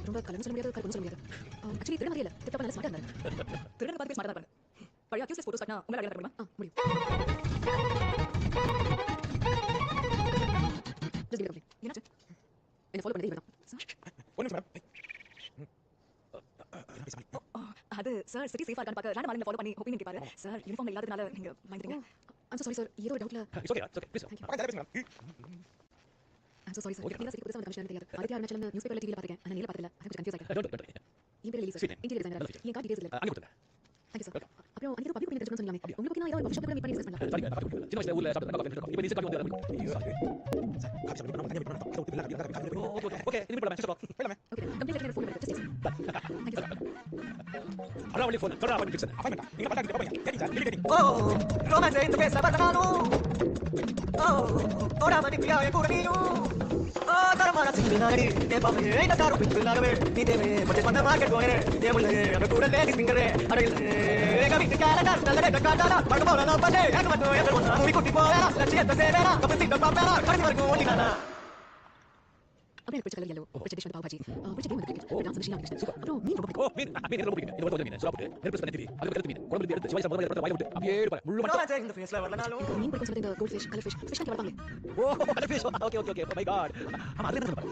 ரொம்ப கலர்னு சொல்ல முடியாது, கருப்புன்னு சொல்ல முடியாது. ஆக்சுவலி திருட மாதிரி இல்ல, திட்டப்பா நல்ல ஸ்மார்ட்டா இருந்தாரு. திருடன் பார்த்து ஸ்மார்ட்டா இருப்பாங்க. பழைய அக்யூஸ் போட்டோஸ் காட்டினா உங்களை அடையாளம் பண்ண முடியுமா? முடியும். Just give it a break. என்னாச்சு? என்ன ஃபாலோ பண்ணதே இவர்தான். ஒன்னு மேடம் அது சார் சிட்டி சேஃபா இருக்கான்னு பார்க்க ரேண்டம் ஆளுங்களை ஃபாலோ பண்ணி ஒப்பீனியன் கேட்பாரு. சார் யூனிஃபார்ம்ல இல்லாதனால நீங்க பயந்துட்டீங்க. I'm so sorry sir. ஏதோ ஒரு டவுட்ல இட்ஸ் ஓகே ப்ளீஸ் பக்கத்துல பேசுங்க I'm so sorry sir. நீங்க சிட்டி புதுசா வந்த கமிஷனர் தெரியாது. ஆதித்யா அருணாச்சலம் நியூஸ்பேப்பர்ல டிவில பாத்துக்கேன். ஆனா நேர்ல பார்த்தல. அது கொஞ்சம் கன்ஃபியூஸ் ஆயிட்டேன். டோன்ட் என் பேர் எலிசா. Interior designer. என் கார்டு டீடைல்ஸ் இல்ல. அங்க கொடுங்க Thank you sir. அப்புறம் அன்னைக்கு பப்ளிக் பண்ணி தெரிஞ்சுக்கணும் சொன்னீங்க. உங்களுக்கு நான் ஏதோ ஒரு ஷாப்ல மீட் பண்ணி டிஸ்கஸ் பண்ணலாம். சரி சின்ன வயசுல ஊர்ல சாப்பிட்டு காஃபி இப்போ நீ காஃபி வந்து சார் காசு பண்ணி பண்ணாம தனியா பண்ணாம அது விட்டு இல்ல அது ஓகே ஓகே இது பண்ணலாம் சிஸ்டர் போலாமே ஓகே. கம்ப்ளீட் பண்ணி ஃபோன் பண்ணி just Thank you sir. அட வழி ஃபோன் சொல்றா பண்ணி ஃபிக்ஸ் அஃபைன் நீங்க பட்டாக்கு போறீங்க கேட்டி சார் கேட்டி romance in the face of banana. Ora mani piya e kuraniyo. Karamara singinari, e pame e daru pitulare. Ni deve, mate panna market goere. E mulle, ame kurale disingare. Adile, e gavi kala dar, dalare dakala. Margbola na pate, akmato e permona. Muri kuti poera, la chieta severa. Kapasita papera, kari margo olingana. அப்படியே பிடிச்ச கலர் yellow. பிடிச்ச டிஷ் வந்து பாவ் பாஜி. பிடிச்ச கேம் வந்து கிரிக்கெட். டான்ஸ் வந்து ஷீலா. அப்புறம் மீன் ரொம்ப ஓ மீன் ரொம்ப பிடிக்கும் இது வந்து மீன் சாப்பிட்டு ஹெல்ப்ஸ் பண்ணி அது எடுத்து மீன் குழம்பு எடுத்து சிவாஜி முதல்ல எடுத்து வாயில விட்டு அப்படியே இருப்பாரு முள்ளு மட்டும் Romance in the face of banana. மீன் பிடிக்கும் சொல்லிட்டு இந்த gold fish colour fish fish கட்டி வளர்ப்பாங்க. ஓ அது fish okay okay okay my god ஆமா அது என்ன பாரு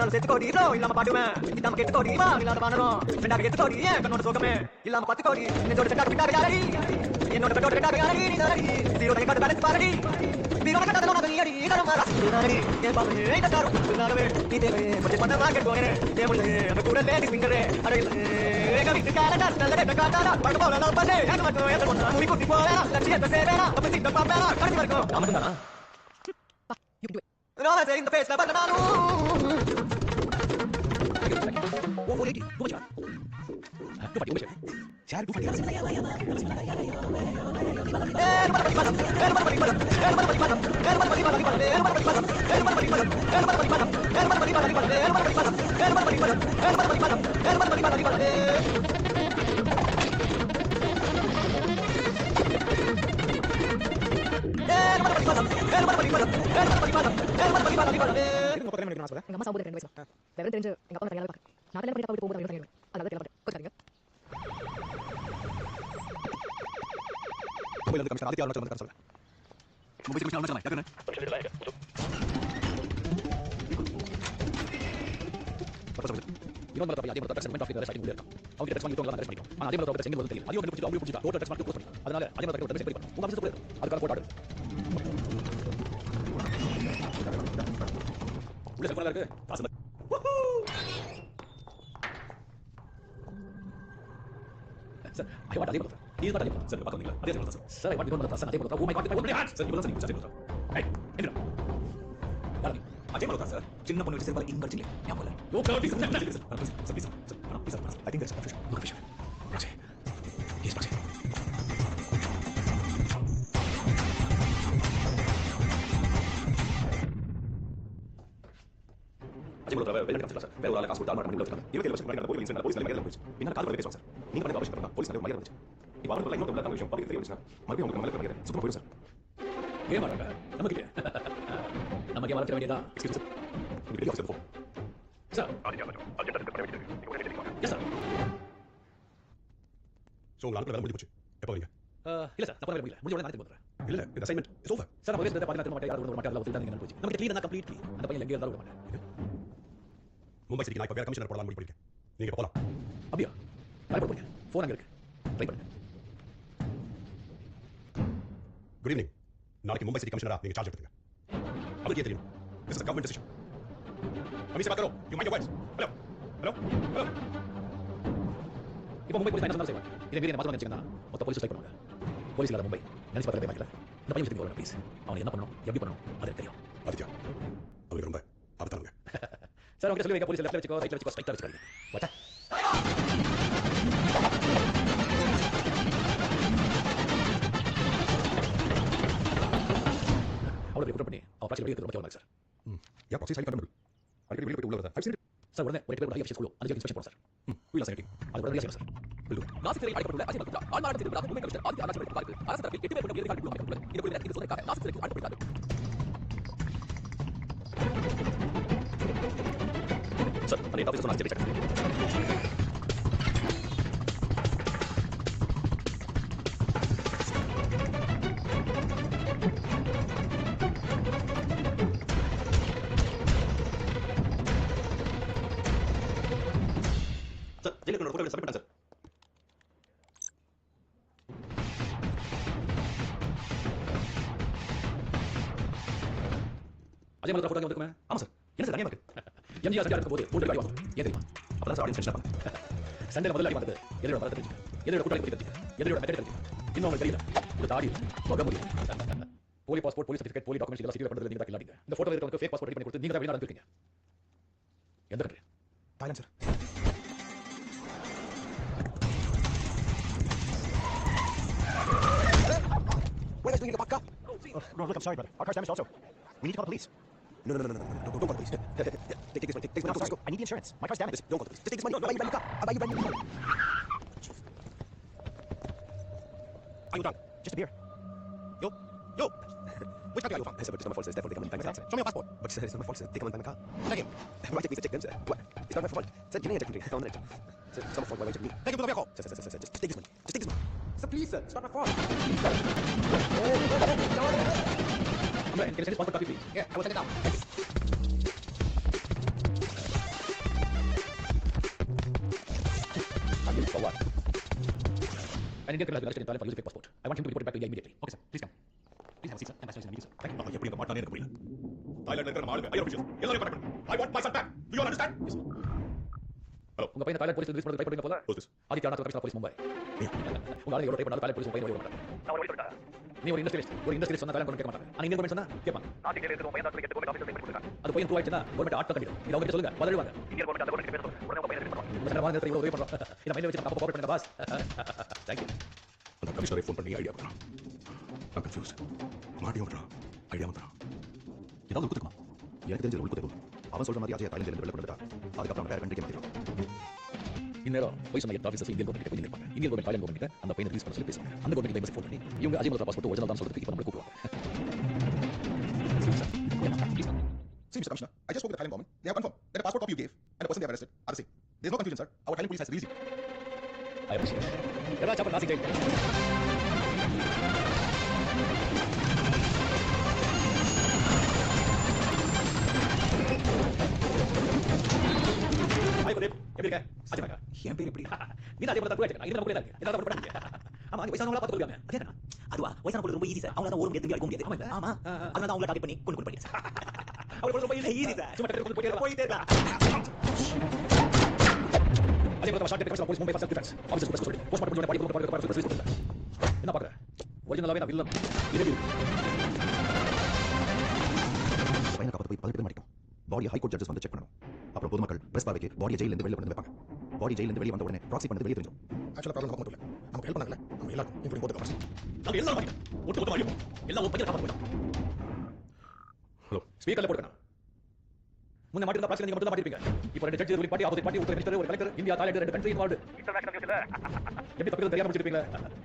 நான் செத்துக்கோடி இல்லாம பாடுவேன் இல்லாம கெட்டுக்கோடி இல்லாம பண்ணணும் ரெண்டாக எத்துக்கோடி ஏன் கண்ணோட சோகமே இல்லாம பத்துக்கோடி என்னோட செட்டாக விட்டாக யாரடி என்னோட பெட்டோட விட்டாக யாரடி நீ தாரடி ஜீரோ டைம் பேலன்ஸ் பாரடி ஜீரோ டைம் பேலன்ஸ் பாரடி அடி இதரமா ராசி ஏன் பாவே இந்த தாரு நானவே நீ தேவே மொத்த பண்ண மார்க்கெட் போறே தேமுலே அந்த கூட லேடி ஃபிங்கரே அடே ஏக விட்டு காலடா நல்ல காலடா படபோல நான் பண்ணே எனக்கு மட்டும் ஏதோ ஒண்ணு முடி குட்டி போறா லட்சியத்தை சேவேரா அப்ப சிட்ட பாப்பேரா கடி வர்க்கோ அமர்ந்தானா You can do it. Romance in the face of banana. ஓ 480 ரொம்ப சரி சார் 240 எங்க அம்மா சாப்பிட 2 வயசு. விவரம் தெரிஞ்சு எங்க அப்பா தனியா பாக்க. நான் கல்யாணம் பண்ணி போகும்போது அவங்க தனியா அதாவது கல்யாணம் பண்ணி போறாங்க. மும்பைல இருந்து கமிஷனர் ஆதித்யா அருணாச்சலம் வந்து சொல்றேன் மும்பை கமிஷனர் அருணாச்சலம் யாருன்னு இன்னொரு அதே மாதிரி செக்மெண்ட் ஆஃப் தி ரெஸ்ட் பண்ணிருக்காங்க அவங்க டெக்ஸ்ட் பண்ணி டோன்ல ரெஸ்ட் பண்ணிருக்காங்க ஆனா அதே மாதிரி செக்மெண்ட் வந்து தெரியும் அதையும் கண்டுபிடிச்சு அவங்க புடிச்சா டோட்டல் டெக்ஸ்ட் பண்ணி க்ளோஸ் பண்ணி அதனால அதே மாதிரி செக் பண்ணி உங்க ஆபீஸ்ல போய் அதுக்கான போட் ஆர்டர் உள்ள செக் பண்ணல இருக்கு காசு சார் ஐ வாட் அதே மாதிரி நீ வாட் அதே மாதிரி சார் பாக்க வந்தீங்களா அதே மாதிரி sir I what you know sir அதே மாதிரி oh my god oh my heart sir you listen sir ஏய் என்ன யாரு அதே மாதிரி சார் சின்ன பொண்ணு வச்சு சார் இங்க வச்சிங்க ஞாபகம் இல்ல ஓ please sir I think that's official. Look official. That's it. Yes, boss. Ajay Malhotra வேலை கிடைச்சல சார் வேற ஒரு ஆளை காசு கொடுத்து ஆல்மார்ட் பண்ணி கொடுத்தாங்க 27 வருஷம் முன்னாடி போலீஸ் போலீஸ் மேல போச்சு பின்ன கால் பண்ணி பேசுவாங்க சார் நீங்க பண்ணி ஆபரேஷன் பண்ணா போலீஸ் மேல மரியாதை வந்துச்சு இப்போ அவங்க லைன் நோட்ல தான் விஷயம் பப்ளிக் தெரியும் சார் மறுபடியும் உங்களுக்கு மேல பண்ணிடுறேன் சுத்தமா போயிடும் சார் ஏன் மாட்டாங்க நமக்கு வளர்க்க வேண்டியதா எக்ஸ்கியூஸ் இப்படி ஆஃபீஸர் போ சார் எஸ் சார் ஸோ உங்கள் அனுப்பில் வேலை முடிஞ்சு போச்சு எப்போ வரீங்க இல்ல சார் தப்பா முடியல முடிஞ்ச உடனே நாளைக்கு வந்துறேன் இல்லை இந்த அசைன்மெண்ட் இஸ் ஓவர் சார் நம்ம பேசுறத பாத்தீங்கன்னா மாட்டே யாரும் மாட்டே எல்லாம் ஃபுல் தான் போச்சு நமக்கு க்ளீன் தான் கம்ப்ளீட்லி அந்த பையன் எங்க இருந்தாலும் விட மாட்டேன் மும்பை சிட்டிக்கு நான் இப்போ வேறு கமிஷனர் போடலாம் முடிவு பண்ணிருக்கேன் நீங்கள் இப்போ போகலாம் அப்படியா கால் போடுங்க ஃபோன் அங்க இருக்கு ட்ரை பண்ணுங்க குட் ஈவினிங் நாளைக்கு மும்பை சிட்டி கமிஷனரா நீங்கள் சார்ஜ் எடுத்துங்க அவருக்கு தெரியும் திஸ் இஸ் கவர்மெண்ட் டிசிஷன் அமீஸ் பாக்கரோ you mind your voice hello hello hello இப்போ மும்பை போலீஸ் என்ன சொன்னாலும் செய்வாங்க இதே மீறி என்ன மாத்தணும் நினைச்சீங்கன்னா மொத்த போலீஸ் ஸ்ட்ரைக் பண்ணுவாங்க போலீஸ் இல்லாத மும்பை நினைச்சு பார்க்கவே மாட்டேன் இந்த பையன் விஷயத்துக்கு வரணும் ப்ளீஸ். அவனை என்ன பண்ணணும் எப்படி பண்ணணும் அது எனக்கு தெரியும். ஆதித்யா அவருக்கு ரொம்ப ஆபத்தானவங்க. சார் அவங்க சொல்லி வைக்க போலீஸ் லெஃப்ட்ல வச்சுக்கோ ரைட்ல வச்சுக்கோ ஸ்ட்ரைட்டா வச்சுக்காதீங்க. வாட்டா அவளை ரிப்போர்ட் பண்ணி அவ ப்ராக்சி வெளியே எடுத்து வந்தாங்க சார். யா ப்ராக்சி சைட் பண்ணு. அடிக்கடி வெளியே போய் உள்ள வரதா. சார் உடனே ஒரு ரிப்போர்ட் ஆஃபீஸ் குழு அதுக்கு இன்ஸ்பெக்ஷன் போறோம் சார். வீலா சைட்டிங் அது உடனே செய்யணும் சார். நாசி சிறையில் அடைக்கப்பட்டுள்ள அஜய் மல்கோத்ரா ஆழ்மாறான திருவிழா உண்மை கமிஷனர் ஆதித்யா அருணாச்சலம் பார்த்து அரசு தரப்பில் 8 பேர் கொண்ட உயர்நிலை குழு அமைக்கப்பட்டுள்ளது. இந்த குழுவினர் இந்த சோதனைக்காக நாசி சிறைக்கு அனுப்பப்படுகிறார்கள். சார் அந்த ஆஃபீஸ் நான் செக் சார் ஜெயிலுக்கு ஒரு ஃபோட்டோ சப்மிட் பண்ணேன் சார். அஜய் மல்கோத்ரா ஃபோட்டோ வந்துருக்குமே. ஆமா சார். என்ன சார் அநியாயமா இருக்கு. எம்ஜிஆர் சந்தியா இருக்கும்போது மூணு அடி வாங்குவோம். ஏன் தெரியுமா? அப்பதான் சார் ஆடியன்ஸ் டென்ஷன் ஆகும். சண்டையில முதல்ல அடி வந்தது எதிரோட பலத்தை தெரிஞ்சுக்க, எதிரோட கூட்டாளி பத்தி தெரிஞ்சுக்க, எதிரோட மெத்தட் தெரிஞ்சுக்க. இன்னும் உங்களுக்கு தெரியல இந்த தாடி வக முடியும். போலி பாஸ்போர்ட், போலி சர்டிஃபிகேட், போலி டாக்குமெண்ட்ஸ் இதெல்லாம் சீக்கிரம் பண்றது நீங்க தான் இல்லாதீங்க. இந்த போட்டோ இருக்கவங்க ஃபேக் பாஸ்போர்ட் ரெடி பண்ணி கொடுத்து நீங்க தான் வெளிநாடு அனுப்பிருக்கீங்க. எந்த country? Thailand sir. What are you doing in the vodka? No, look, I'm sorry, brother. Our car's damaged also. We need to call the police. No, don't call the police. Take this money. Take this money. No, I need the insurance. My car's damaged. Don't call the police. Just take this money. I'll buy you a brand new car. I'll buy you a brand new car. Are you done? Just a beer. Yo. Which country are you from? Sir, but it's not my fault, sir. It's definitely coming back. Show me your passport. But sir, it's not my fault, sir. They come and buy my car. Thank you. Why take me to check them, sir? What? It's not my fault. Sir, give me a check. Come on, sir, it's not my fault. Why check me? Thank you for the vehicle. Sir, just take this money. Just take this money. Sir, please, sir. It's not my fault. Can you send this passport copy please? Yeah, I will send it now. Thank you. For what? An Indian criminal has been arrested in Thailand for using fake passport. I want him to be reported back to India immediately. Okay, sir. Please come. Please have a seat, sir. Ambassador is in the meeting, sir. Thank you. அவன் எப்படி இங்க மாட்டானே எனக்கு புரியல. தாய்லாந்துல இருக்கிற நம்ம ஆளுங்க ஐயர் ஆபீசர்ஸ் எல்லாரும் கான்டாக்ட் பண்ணு. I want my son back. Do you all understand? Yes. உங்க பையன் தாய்லாந்து போலீஸ் ரிலீஸ் பண்ணது ட்ரை பண்ணுங்க போல. Who's this? Aditya Arunachalam commissioner police Mumbai. உங்க ஆளு எவ்வளவு ட்ரை பண்ணாலும் தாய்லாந்து போலீஸ் மும்பை ஓடி வராங்க. நான் ஒரு சொல்றேன். நீ ஒரு இண்டஸ்ட்ரியலிஸ்ட் சொன்னா தாய்லாந்து கேட்க மாட்டாங்க. ஆனா இந்தியன் கவர்மெண்ட் சொன்னா கேட்பாங்க. நாட்டிலே இருக்கிற பையன் தான் கேட்டு ஆபீஸ்ல போய் கொடுத்தாங்க. அது பையன் ப்ரூவ் ஆயிடுச்சுன்னா கவர்மெண்ட் ஆட் பண்ணிடும். இத அவங்க சொல்லுங்க பதறுவாங்க. இந்தியன் கவர்மெண்ட் அந்த கவர்மெண்ட் பேச சொல்லுங்க. உடனே பையன் ரிலீஸ் பண்ணுவாங்க. உங்க சண்டை வாங்க இவ்வளவு உதவி பண்றோம். இத மைண்ட்ல வச்சு நம்ம கோஆபரேட் பண்ணுங்க பாஸ். Thank you. அந்த கமிஷனரை ஃபோன் பண்ணி ஐடியா பண்றான். நான் கன்ஃபியூஸ். மாட்டியும் பண்றான். ஐடியா பண்றான். ஏதாவது கொடுத்துக்குமா? எனக்கு தெரிஞ்சது உள்குத்து போதும். அவன் சொல்ற மாதிரி அஜய் தாய்லாந்து இருந்து வெளில கொண்டுட்டா அதுக்கப்புறம் வேற கண்ட்ரிக்கு மாத்திரும். இந்நேரம் போய் சொன்ன எட்டு ஆஃபீஸர்ஸ் இந்தியன் கவர்மெண்ட் போய் நிற்பாங்க. இந்தியன் கவர்மெண்ட் தாய்லாந்து கவர்மெண்ட் அந்த பையனை ரிலீஸ் பண்ண சொல்லி பேசுவாங்க. அந்த கவர்மெண்ட் மெசேஜ் ஃபோன் பண்ணி இவங்க அஜய் மல்கோத்ரா பாஸ்போர்ட் ஒரிஜினல் தான் சொல்றதுக்கு இப்போ நம்மள கூப்பிடுவாங்க. See, Mr. Commissioner, I just spoke with the Thailand government. They have confirmed that the passport copy you gave and the person they have arrested are the same. There's no confusion, sir. Our Thailand police has released you. I appreciate it. Kera chapter Nasi jail. Hi, Pradeep. எப்படி இருக்க? அஜய் மல்கோத்ரா. என் பேர் எப்படி? நீ அதே மாதிரி தான் இது நம்ம கூட இருக்கு. ஏதாவது பண்ணாதீங்க. ஆமா, நீ வயசானவங்கள பார்த்து சொல்லுவாங்க. அதே தானா? அதுவா வயசான பொண்ணு ரொம்ப ஈஸி சார். அவங்களால ஒரு முடியாது இருக்க முடியாது. ஆமா. அதனால அவங்கள டார்கெட் பண்ணி கொண்டு பண்ணிடுங்க சார். அவளை ரொம்ப ஈஸி ஈஸி சார். சும்மா டெலிஃபோன் போயிட்டே இருக்கலாம். Ajay Malhotra short telephone police Mumbai first defence officer கூட சொல்லி போஸ்ட்மார்ட்டம் பண்ணி பாடி ரிலீஸ் பண்ணுங்க. என்ன பாக்குற? ஒரிஜினலாவே நான் வில்லன். இது பையனை காப்பாற்ற போய் 18 பேர் மாட்டிக்கும். பாடியை ஹைகோர்ட் ஜட்ஜஸ் வந்து செக் பண்ணணும். அப்புறம் பொதுமக்கள் பிரஸ் பார்வைக்கு பாடியை ஜெயில இருந்து வெளியே கொண்டு வைப்பாங்க. பாடி ஜெயில இருந்து வெளியே வந்த உடனே ப்ராக்ஸி பண்ணது வெளியே தெரியும். ஆக்சுவலா ப்ராப்ளம் மட்டும் இல்ல. நமக்கு ஹெல்ப் பண்ணாங்கல. நம்ம எல்லாரும் இன்க்ளூடிங் போத் கவர்ஸ். நம்ம எல்லாரும் மாட்டிட்டோம். ஒட்டு மாட்டிட்டோம். எல்லாம் ஒரு பையன் காப்பாத்த போயிட்டான். ஹலோ ஸ்பீக்கர்ல போடுங்க. முன்ன மாட்டிருந்தா பிரச்சனை நீங்க மட்டும் தான் மாட்டிருப்பீங்க. இப்போ ரெண்டு judge ruling party opposite party ஒரு மினிஸ்டர் ஒரு கலெக்டர் இந்தியா தாய்லாந்து ரெண்டு கண்ட்ரி இன்வால்வ்ட். இன்டர்நேஷனல் நியூஸ்ல எப்படி தப்பிக்கிறது தெரியாம முடிச்சிருப்பீங்களா?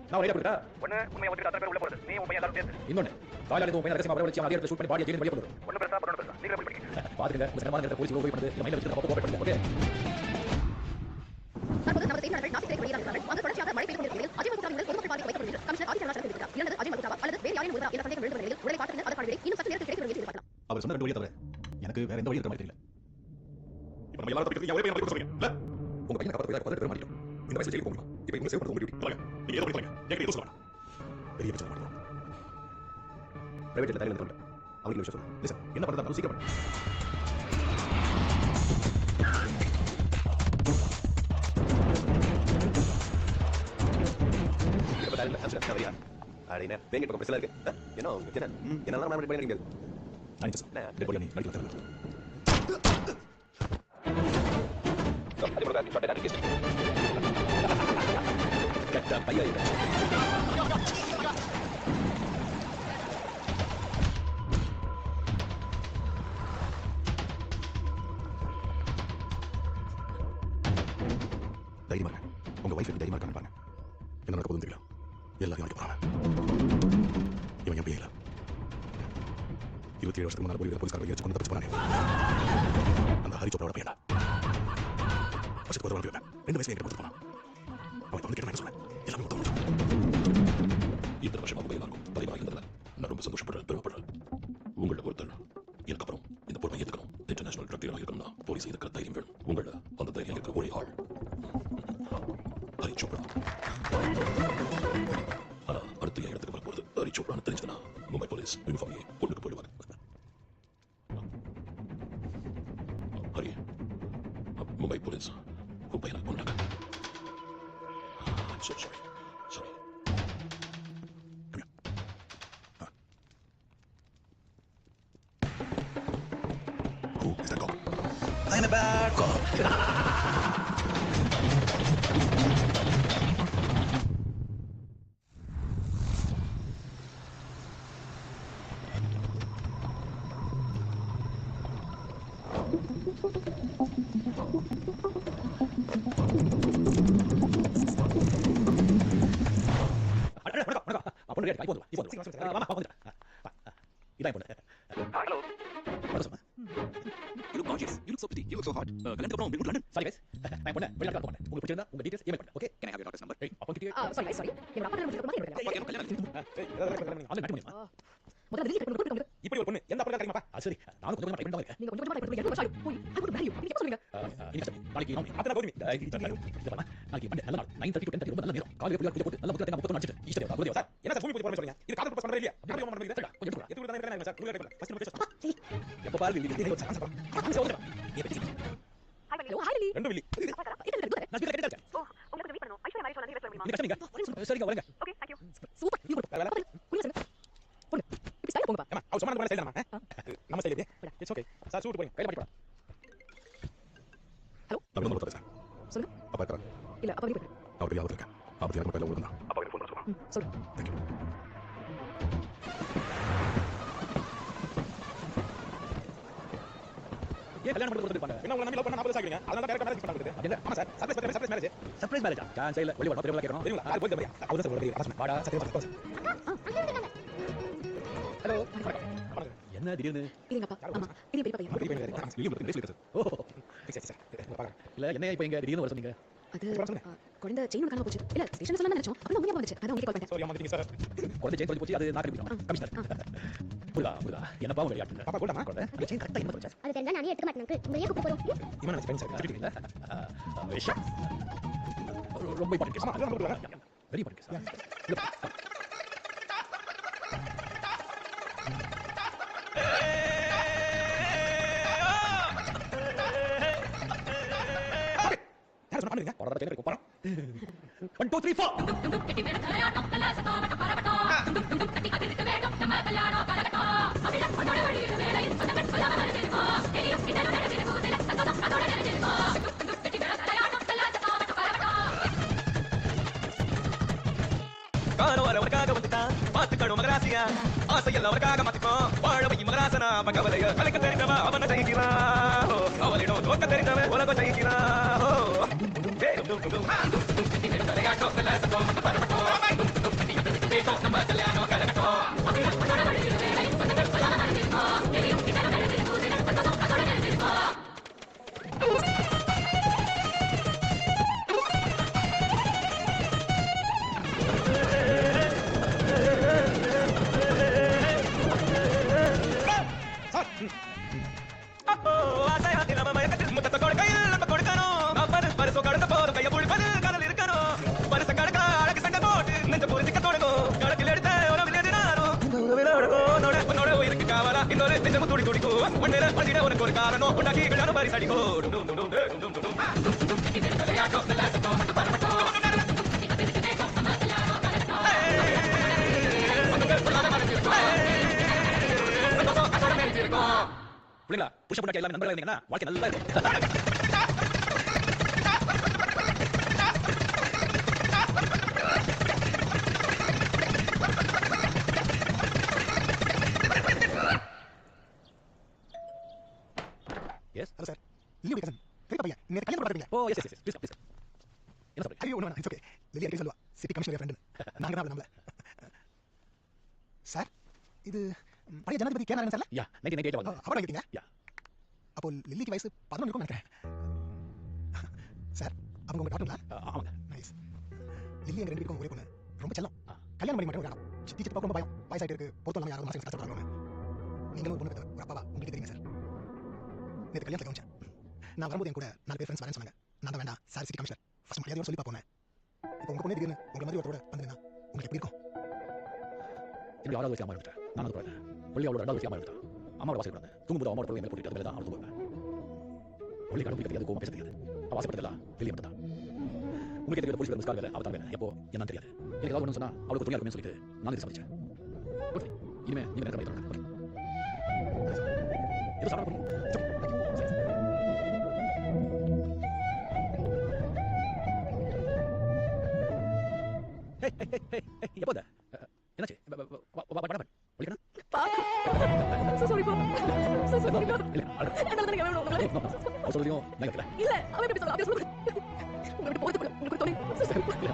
நான் ஐடியா கொடுத்தா ஒண்ணு உண்மையை வந்து அத்தனை பேர் உள்ள போறது. நீ உன் பையன் எல்லாரும் சேர்த்து. இன்னொன்னு தாய்லாந்து உங்க பையன் ரகசியமா வரவழைச்சு அவன் அதிகாரத்தை ஷூட் பண்ணி பாடியை ஜெயிலில் வெளியே போடுறது. ஒண்ணு பெருசா பண்ணணும் பெருசா. நீங்க எப்படி படிக்கிறீங்க? பாத்துங்க உங்க சனமான போலீஸ் உதவி பண்ணுது. இந்த மைண்ட்ல வச்சு நம்ம கோஆபரேட் பண்ணுங்க. ஓகே. தற்போது நமது செய்தியாளர்கள் நாசி சிறைக்கு வெளியேறார்கள். அங்கு தொடர்ச்சியாக மழை பெய்து கொண்டிருக்கையில் அஜய் மல்கோத்ராவின் உடல் பொதுமக்கள் பார்வைக்கு வைக்கப்படுகிறது. கமிஷனர் ஆதித்யா அருணாச்சலம் தெரிவித்தார். இறந்தது அஜய் மல்கோத்ராவா அல்லது வேறு யாரையும் ஒருவரா என்ற சந்தேகம் எழுந்த நிலையில் உடலை பார்த்து அதற்கான விடை இன்னும் சற்று நேரத்தில் கிடைக்கும் என்று எதிர்பார்க்கலாம். அவர் சொன்ன ரெண்டு வழியை தவிர எனக்கு வேற எந்த வழி இருக்க மாதிரி தெரியல. இப்போ நம்ம எல்லாரும் தப்பிக்கிறதுக்கு எவ்வளவு பேர் சொல்றீங்க? இல்ல உங்க பையனை காப்பாற்ற போய் 18 பேர் மாட்டிக்கும். இந்த வயசுல ஜெயிலுக்கு போகலாம். இப்போ இவங்க சேவ் பண்ண உங்க டியூட்டி. நீங்க ஏதோ பண்ணிக்கலாம். எங்க ஏதோ சொல்லலாம். பெரிய பிரச்சனை மாட்டோம். பிரைவேட் ஜெயில தாய்லாந்து கொண்டு அவங்களுக்கு விஷயம் சொல்லுங்க. லிசன், என்ன பண்றதா சீக்கிரம் பண்ணுங்க. இப்ப தாய்லாந்து ஆன்சர் சரியா? அடே பேங்க பக்கம் பெருசா இருக்கு என்ன என்னெல்லாம் நான் பண்ண முடியாது நான் சார் டெட் பாடி நீ நடிக்கலாம் அது போல தான் ஷாட் அடிக்க கட்ட பையா தைரியமா இருங்க. உங்க வைஃப் தைரியமா இருக்கான்னு பாருங்க. என்ன நடக்க போகுதுன்னு தெரியல எல்லாத்தையும் அடிக்க போறாங்க இவன் என் பையன் 27 வருஷத்துக்கு முன்னாடி போலீஸ்காரங்க ஏற்று கொண்டு தப்பிச்சு போறாங்க அந்த ஹரி சோப்ராவோட பையன் வருஷத்துக்கு ஒரு வாரம் 2 வயசுல எங்க கொடுத்து போனான் அவன் வந்து கேட்டு சொன்னேன் எல்லாமே மொத்தம் இத்தனை வருஷமா உங்க எல்லாருக்கும் பதிவாக இருந்ததில்ல நான் ரொம்ப சந்தோஷப்படுறேன் பெருமைப்படுறேன் உங்களோட ஒருத்தர் எனக்கு அப்புறம் இந்த பொறுப்பை ஏற்றுக்கணும் இன்டர்நேஷனல் ட்ரக் டீலராக இருக்கணும்னா போலீஸ் இருக்கிற தைரியம் வேணும் உங்களோட அந்த தைரியம் இருக்கிற ஒரே ஆள் ஹரி சோப்ரா ஆனா அடுத்து என் இடத்துக்கு வரப்போறது ஹரி சோப்ரான்னு தெரிஞ்சதுன்னா மும்பை போலீஸ் யூனிஃபார்மையை கொண்டுட்டு போயிடுவாங்க ஹரி மும்பை போலீஸ் உன் பையனை கொண்டாங்க I'm so sorry. Sorry. Come here. Who is that cop? I'm a bad cop. You look gorgeous. You look so pretty. You look so hot. கல்யாணத்துக்கு அப்புறம் உங்களுக்கு லண்டன். Sorry guys. நான் பொண்ணு வெளிநாட்டுக்கு போறேன். உங்களுக்கு பிடிச்சிருந்தா உங்க டீடைல்ஸ் ஈமெயில் பண்ணுங்க. Okay? Can I have your daughter's number? Hey, அப்பா கிட்ட சாரி என்னோட அப்பா நம்பர் கொடுக்க மாட்டேன் அது நாட்டு முடியுமா முதல்ல டெல்லி கட்ட கொடுங்க இப்படி ஒரு பொண்ணு எந்த பொண்ணு தெரியுமா சரி நானும் கொஞ்சம் ட்ரை பண்ணிட்டு இருக்கேன் நீங்க கொஞ்சம் கொஞ்சமா ட்ரை பண்ணுங்க 2 வருஷம் போய் ஐ வுட் மேரி யூ நீங்க சொல்லுங்க நாளைக்கு அத்தனை போதுமே நாளைக்கு நல்ல நாள் 9:30 to 10:30 ரொம்ப நல்ல நேரம் காலையில புள்ள போட்டு நல்ல புள்ள போட்டு நடிச்சிட்டு ஈஸ்டர் குருதேவ சார் என்ன சார் பூமி பூஜை பண்ண சொல்றீங்க இது காதல் ப்ரோஸ் பண்றீங்க இல்லையா அப்படி பண்ண முடியல கொஞ்சம் எது கூட தான் சார் புள்ள கேட்கல ஃபர்ஸ்ட் பேச எப்ப பாரு இது ஒரு சான்ஸ் பாருங்க ஹலோ ஹாய் லிலி ரெண்டு மில்லி நான் ஸ்பீக்கர் கேட்டேன் ஓ உங்களுக்கு வெயிட் பண்ணனும் ஐஸ்வர்யா மேரேஜ் வந்து நீங்க கஷ்டங்க சரிங்க வரங்க ஓகே थैंक यू சூப்பர் நீங்க குளிங்க சார் போங்க இப்படி ஸ்டைல் போங்க ஏமா அவ சொன்னா ஸ்டைல் நம்ம style it's okay sir suit போய் கையில மாட்டி போடா ஹலோ நான் நம்பர் தரேன் சொல்லுங்க அப்பா இருக்கா இல்ல அப்பா வெளிய போயிரு அவருக்கு யாவது இருக்கேன் ஆபத்து யாருக்கு கையில ஓடுனா அப்பா கிட்ட ஃபோன் பண்ண சொல்லுங்க சொல்லுங்க தேங்க் யூ ஏன் கல்யாணம் பண்ணி கொடுத்துருப்பாங்க என்ன உங்க நம்பி லவ் பண்ணா 40 ஆகிங்க அதனால டைரக்டா மேரேஜ் பண்ணாங்க அப்படியே ஆமா sir surprise marriage surprise marriage chance இல்ல வெளிய வர பெரியவங்க கேக்குறோம் தெரியுமா அது போய் தெரியா அவதான் சார் வரது வாடா சத்தியம் ஹலோ என்ன திடீர்னு இருங்க அப்பா ஆமா இது பெரிய பையன் ஓ சரி சரி இல்ல என்ன இப்போ இங்க திடீர்னு வர சொன்னீங்க அது குழந்தை செயின் காணாம போச்சு இல்ல ஸ்டேஷன்ல சொல்லலாம் நினைச்சோம் அப்புறம் உங்க ஞாபகம் வந்துச்சு அதான் உங்களுக்கு கால் பண்ணேன் சாரி அம்மா சார் குழந்தை செயின் தொலைஞ்சு போச்சு அது நான் கண்டுபிடிச்சேன் கமிஷனர் புரியுதா என்ன பாவம் விளையாட்டு பாப்பா கூடமா குழந்தை செயின் கரெக்ட்டா என்ன போச்சு அது தெரிஞ்சா நானே எடுக்க மாட்டேன் உங்க ஏன் கூப்பிட்டு போறோம் இவன் நான் ஃப்ரெண்ட்ஸ் கிட்டிங்களா விஷயம் ரொம்ப இம்பார்ட்டன்ட் கேஸ் அது நம்ம வெரி இம்பார்ட்டன்ட் கேஸ் பண்ணுங்க போறத பத்தி எனக்கு போறோம் 1 2 3 4 கட்டி வேட தலையாட்டம் தலசதோ மட்ட பரபட்டோ கட்டி கட்டிக்கு வேடம் நம்ம கல்யாணம் பரகட்டோ அபில பண்ணோட வழி வேலை சதமன் சொல்லாம நடந்துக்கோ தெரியும் கிட்ட நடந்துக்கோ தெல சந்தோஷம் அதோட நடந்துக்கோ கட்டி வேட தலையாட்டம் தலசதோ மட்ட பரபட்டோ காணோ வரவர்காக வந்துட்டான் பாத்துக்கணும் மகராசியா ஆசையெல்லாம் அவர்காக மாத்திக்கோ வாழவை மகராசனா பகவலைய கலைக்க தெரிந்தவ அவனை ஜெயிக்கிறான் அவளிடம் தோக்க தெரிந்தவ உலகம் ஜெயிக்கிறான் உனக்கு ஒரு காரணம் உண்டாக்கி கல்யாணம் பாரி சடிக்கோ புரியல புஷ் பண்ணி எல்லாமே நண்பர்களா இருந்தீங்கன்னா வாழ்க்கை நல்லா இருக்கும் எஸ் ஹலோ சார் லில்லி கசன் பெரிய பையன் நேத்து கல்யாணம் பார்த்துருக்கீங்க ஓ எஸ் எஸ் ப்ளீஸ் ப்ளீஸ் என்ன சொல்றீங்க ஐயோ ஒன்று இட்ஸ் ஓகே லில்லி அடிக்கடி சொல்லுவா சிட்டி கமிஷனர் ஃப்ரெண்டு நாங்கள் தான் நம்மள சார் இது பழைய ஜனாதிபதி கே நாராயணன் சார்ல யா 1998 வாங்க அவர் வாங்கிட்டீங்க யா அப்போ லில்லிக்கு வயசு 11 இருக்கும்னு நினைக்கிறேன் சார் அவங்க உங்க டாக்டருங்களா ஆமாங்க நைஸ் லில்லி எங்க ரெண்டு பேருக்கும் ஒரே பொண்ணு ரொம்ப செல்லம் கல்யாணம் பண்ணி மட்டும் வேணாம் சித்தி சித்தி பார்க்க ரொம்ப பயம் வயசாயிட்டு இருக்கு பொறுத்த இல்லாமல் யாரும் மாசம் கஷ்டப்படுறாங்க நீங்களும் ஒரு பொண்ணு பெற்ற ஒரு அப்பாவா உங்களுக்கு தெரியுங்க சார் நேற்று கல்யாணத்தில் கவனிச்சேன் நான் வரும்போது என் கூட 4 பேர் ஃப்ரெண்ட்ஸ் வரேன்னு சொன்னாங்க நான் தான் வேண்டாம் சார் சிட்டி கமிஷனர் ஃபர்ஸ்ட் மரியாதையோட சொல்லி பார்ப்போம் இப்போ உங்க பொண்ணு திடீர்னு உங்க மாதிரி ஒருத்தரோட வந்துருந்தா உங்களுக்கு எப்படி இருக்கும் என்னுடைய 6வது வயசுல அம்மா எடுத்துட்டேன் நான் அது போறேன் ஒல்லி அவளோட 2வது வயசுல அம்மா எடுத்துட்டேன் அம்மாவோட வாசல் கிடந்தேன் தூங்கும்போது அம்மாவோட பொருள் மேலே போட்டுட்டு அது மேலே தான் அவள் தூங்குவேன் ஒல்லி கடவுள் தெரியாது கோவம் பேச தெரியாது அவள் ஆசைப்பட்டதெல்லாம் வெளியே மட்டும் தான் உங்களுக்கு தெரியாத போலீஸ் மிஸ்கார் வேலை அவள் தான் வேலை எப்போ என்னன்னு தெரியாது எனக்கு ஏதாவது ஒன்று சொன்னா அவளுக்கு துணியா இருக்குன்னு சொல்லிட்டு நான் இது சமைச்சேன் ஓகே இனிமே நீங்க எனக்கு பண்ணிட்டு ஓகே இது சாப்பிட போறீங்க எப்போ என்னாச்சு ஒலிக்கணும் So sorry, Pa. So sorry, Pa. இல்ல என்னால தான் வேணும் உங்களை. அவள் சொல்றதையும் நான் கேட்கல இல்ல, அவன் எப்படி சொல்றான்? அப்படியே சொல்லுங்க. உங்களை விட்டு போறதுக்குள்ள உங்களுக்கு தோணி. So sorry. Okay,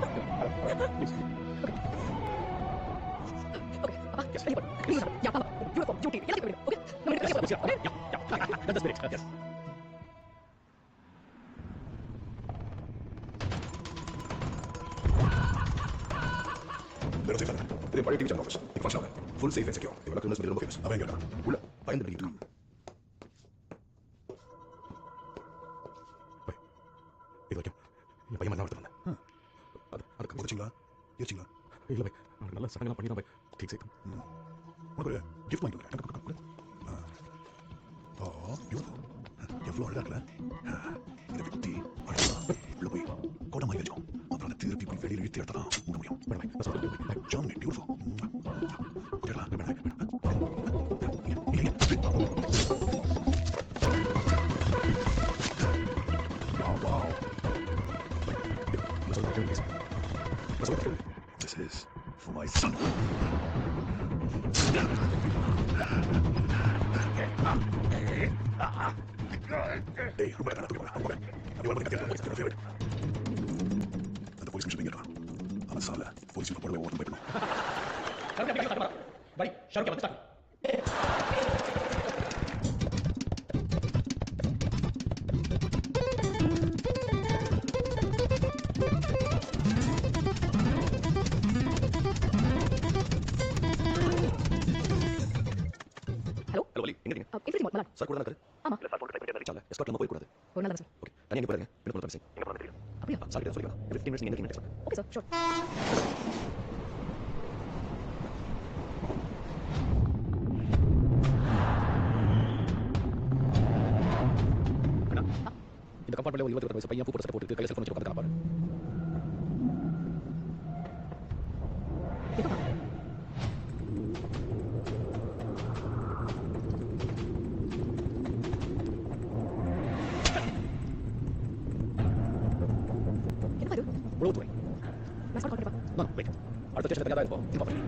அப்பா, வெளியே போ. வெளியே போ. யா, பாப்பா. யூனிஃபார்ம், டியூட்டி, எல்லாத்தையும் விடு. ஓகே? நம்ம ரெண்டு பேரும் வெளியே போறோம். Okay? that's the spirit yes வெறும் சேஃப் இது பழைய டிவி சேனல் ஆஃபீஸ் இது ஃபர்ஸ்ட் ஆகும் ஃபுல் சேஃப் அண்ட் செக்யூர் இவள கிரிமினல்ஸ் ரொம்ப ஃபேமஸ் அவன் எங்கடா உள்ள பயந்து பிடிக்கிட்டு இது வரைக்கும் என் பையன் நல்லா வளர்த்து அதுக்கு முடிச்சிங்களா ஏச்சிங்களா இல்லை பை அவனுக்கு நல்ல சடங்கெல்லாம் பண்ணி தான் பை ठीक से உனக்கு ஒரு கிஃப்ட் வாங்கி கொடுக்குறேன் ஓ பியூட்டிஃபுல் எவ்வளோ அழகா இருக்குல்ல இதை வெட்டி உள்ள போய் கோட்டை மாதிரி வச்சோம் அப்புறம் அந்த திருப்பி போய் வெளியில் இழுத்து எடுத்தா மூட முடியும் jam beautiful This is for my son. Hey, rumah dah nak pergi mana? Aku kan. Ada orang dekat polis kita favorite. அந்த போலீஸ் மிஷன் எங்கடா? அவன் சால போலீஸ் யூனிஃபார்ம் போடவே ஓட்டம் போய்க்கணும். கரெக்டா அப்படியே கட்ட படி ஷாருக் வந்து ஸ்டார்ட் ஹலோ ஹலோ வலி எங்க இருக்கீங்க இன்ஃபினிட்டி மால் சார் கூட தான் இருக்காரு ஆமா இல்ல சார் போட்டு டைப் பண்ணி சார் எஸ்கார்ட் நம்ம போய் கூடாது ஒரு நாள் சார் ஓகே தனியா எங்க போறீங்க என்ன பண்ணலாம் மிஸ்ஸிங் எங்க போறீங்க தெரியும் அப்படியா சார் கிட்ட சொல்லிக்கலாம் 15 மினிட்ஸ் நீங்க என்ன கேட்கலாம் ஓகே சார் ஷூர் இந்த கம்பார்ட்மெண்ட்ல ஒரு 21 வயசு பையன் பூ போட்டு சட்டை போட்டு கையில செல்போன் வச்சு உட்கார்ந்து பாரு எப்பா என்ன இது உளவுத்துறை நான் ஸ்டார்ட் பண்ணிப்பா நான் வெயிட் அடுத்த ஸ்டேஷன் தனியாக தான் இருப்போம் திரும்ப பாருங்க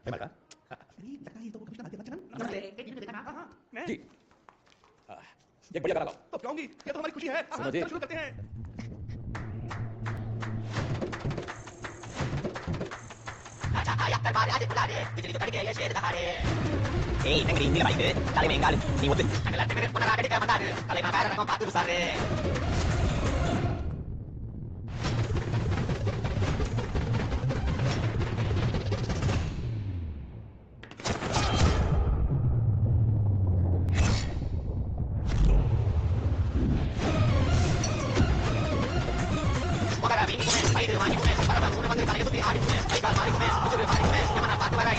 Gimana? जी एक बढ़िया गाना तो गाऊंगी ये तो हमारी खुशी है सुनो जी। शुरू करते हैं ஏய் தங்கடி இந்த மைக்கு தலைமை எங்காலு நீ ஒத்து அங்கல தங்கடி பொண்ணா கடிக்க மாட்டாரு தலைமை வேற ரகம் பாத்து சாரு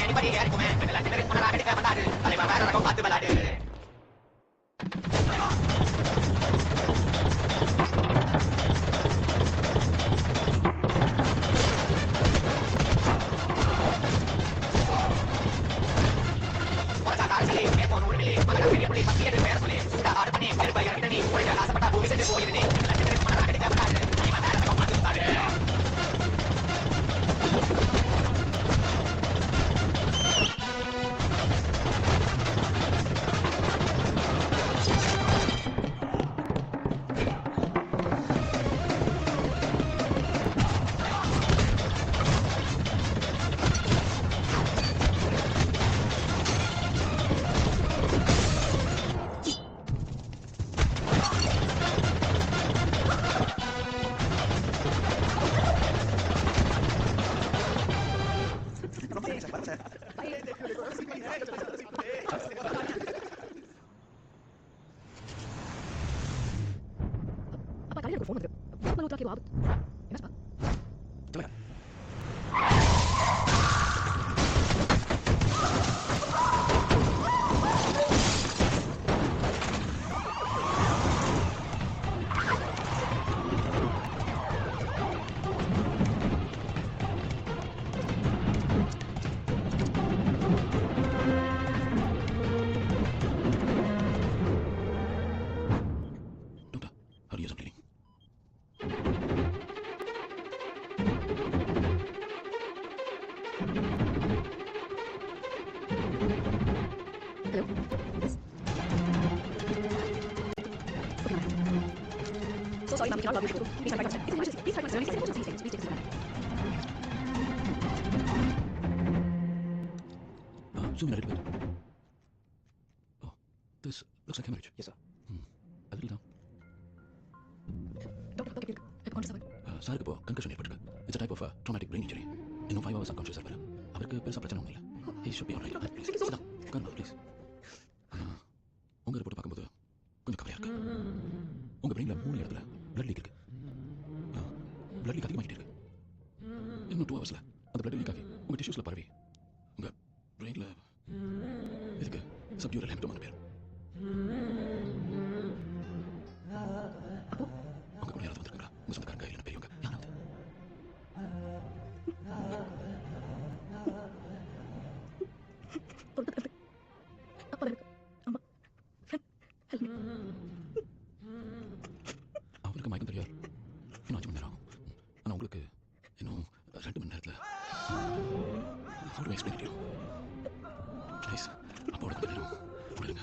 Anybody, அப்பா காலையில எனக்கு ஃபோன் வந்துரு மலூத்லாக்கி ஆபத் என்னப்பா சொல்லுங்க. Doctor, hurry up, bleeding. Hello? Yes? Okay, ma'am. So sorry, ma'am, we cannot log you to. Please try to It's an emergency. Please try to Please take this, ma'am. Please take this, ma'am. Zoom in a little bit. Oh, this looks like hemorrhage. Yes, sir. A little down. Doctor, okay, இப்போ கான்ஷியஸ் ஆகுது. சாருக்கு இப்போ கன்கஷன் ஏற்பட்டிருக்கு. It's type of traumatic brain injury. இன்னும் 5 hours unconscious இருப்பாரு. அவருக்கு பெருசா பிரச்சனை ஒன்றும் இல்லை. He should be all right. Please, sit down. Come on, please. உங்க ரிப்போர்ட் பார்க்கும்போது கொஞ்சம் கவலையா இருக்கு. உங்க பிரெயின்ல 3 இடத்துல blood leak இருக்கு. blood leak அதிகமாகிட்டே இருக்கு. இன்னும் 2 hours அந்த blood leak ஆகி உங்க டிஷ்யூஸ்ல பரவி உங்க பிரெயின்ல இதுக்கு சப்டியூரல் ஹெமட்டோமா பேர். உங்க கூட யாராவது வந்திருக்காங்களா? உங்க சொந்தக்காரங்க இல்லைன்னா பெரியவங்க யாராவது? பொறுத்து அப்பா எனக்கு அம்மா ஹெல்ப் மீ. அவருக்கு மயக்கம் தெரியாது. இன்னும் 5 மணி நேரம் ஆகும். ஆனால் உங்களுக்கு இன்னும் 2 மணி நேரத்தில் how do I explain it to you? Please, அப்பாவோட கொஞ்ச நேரம் விடுங்க.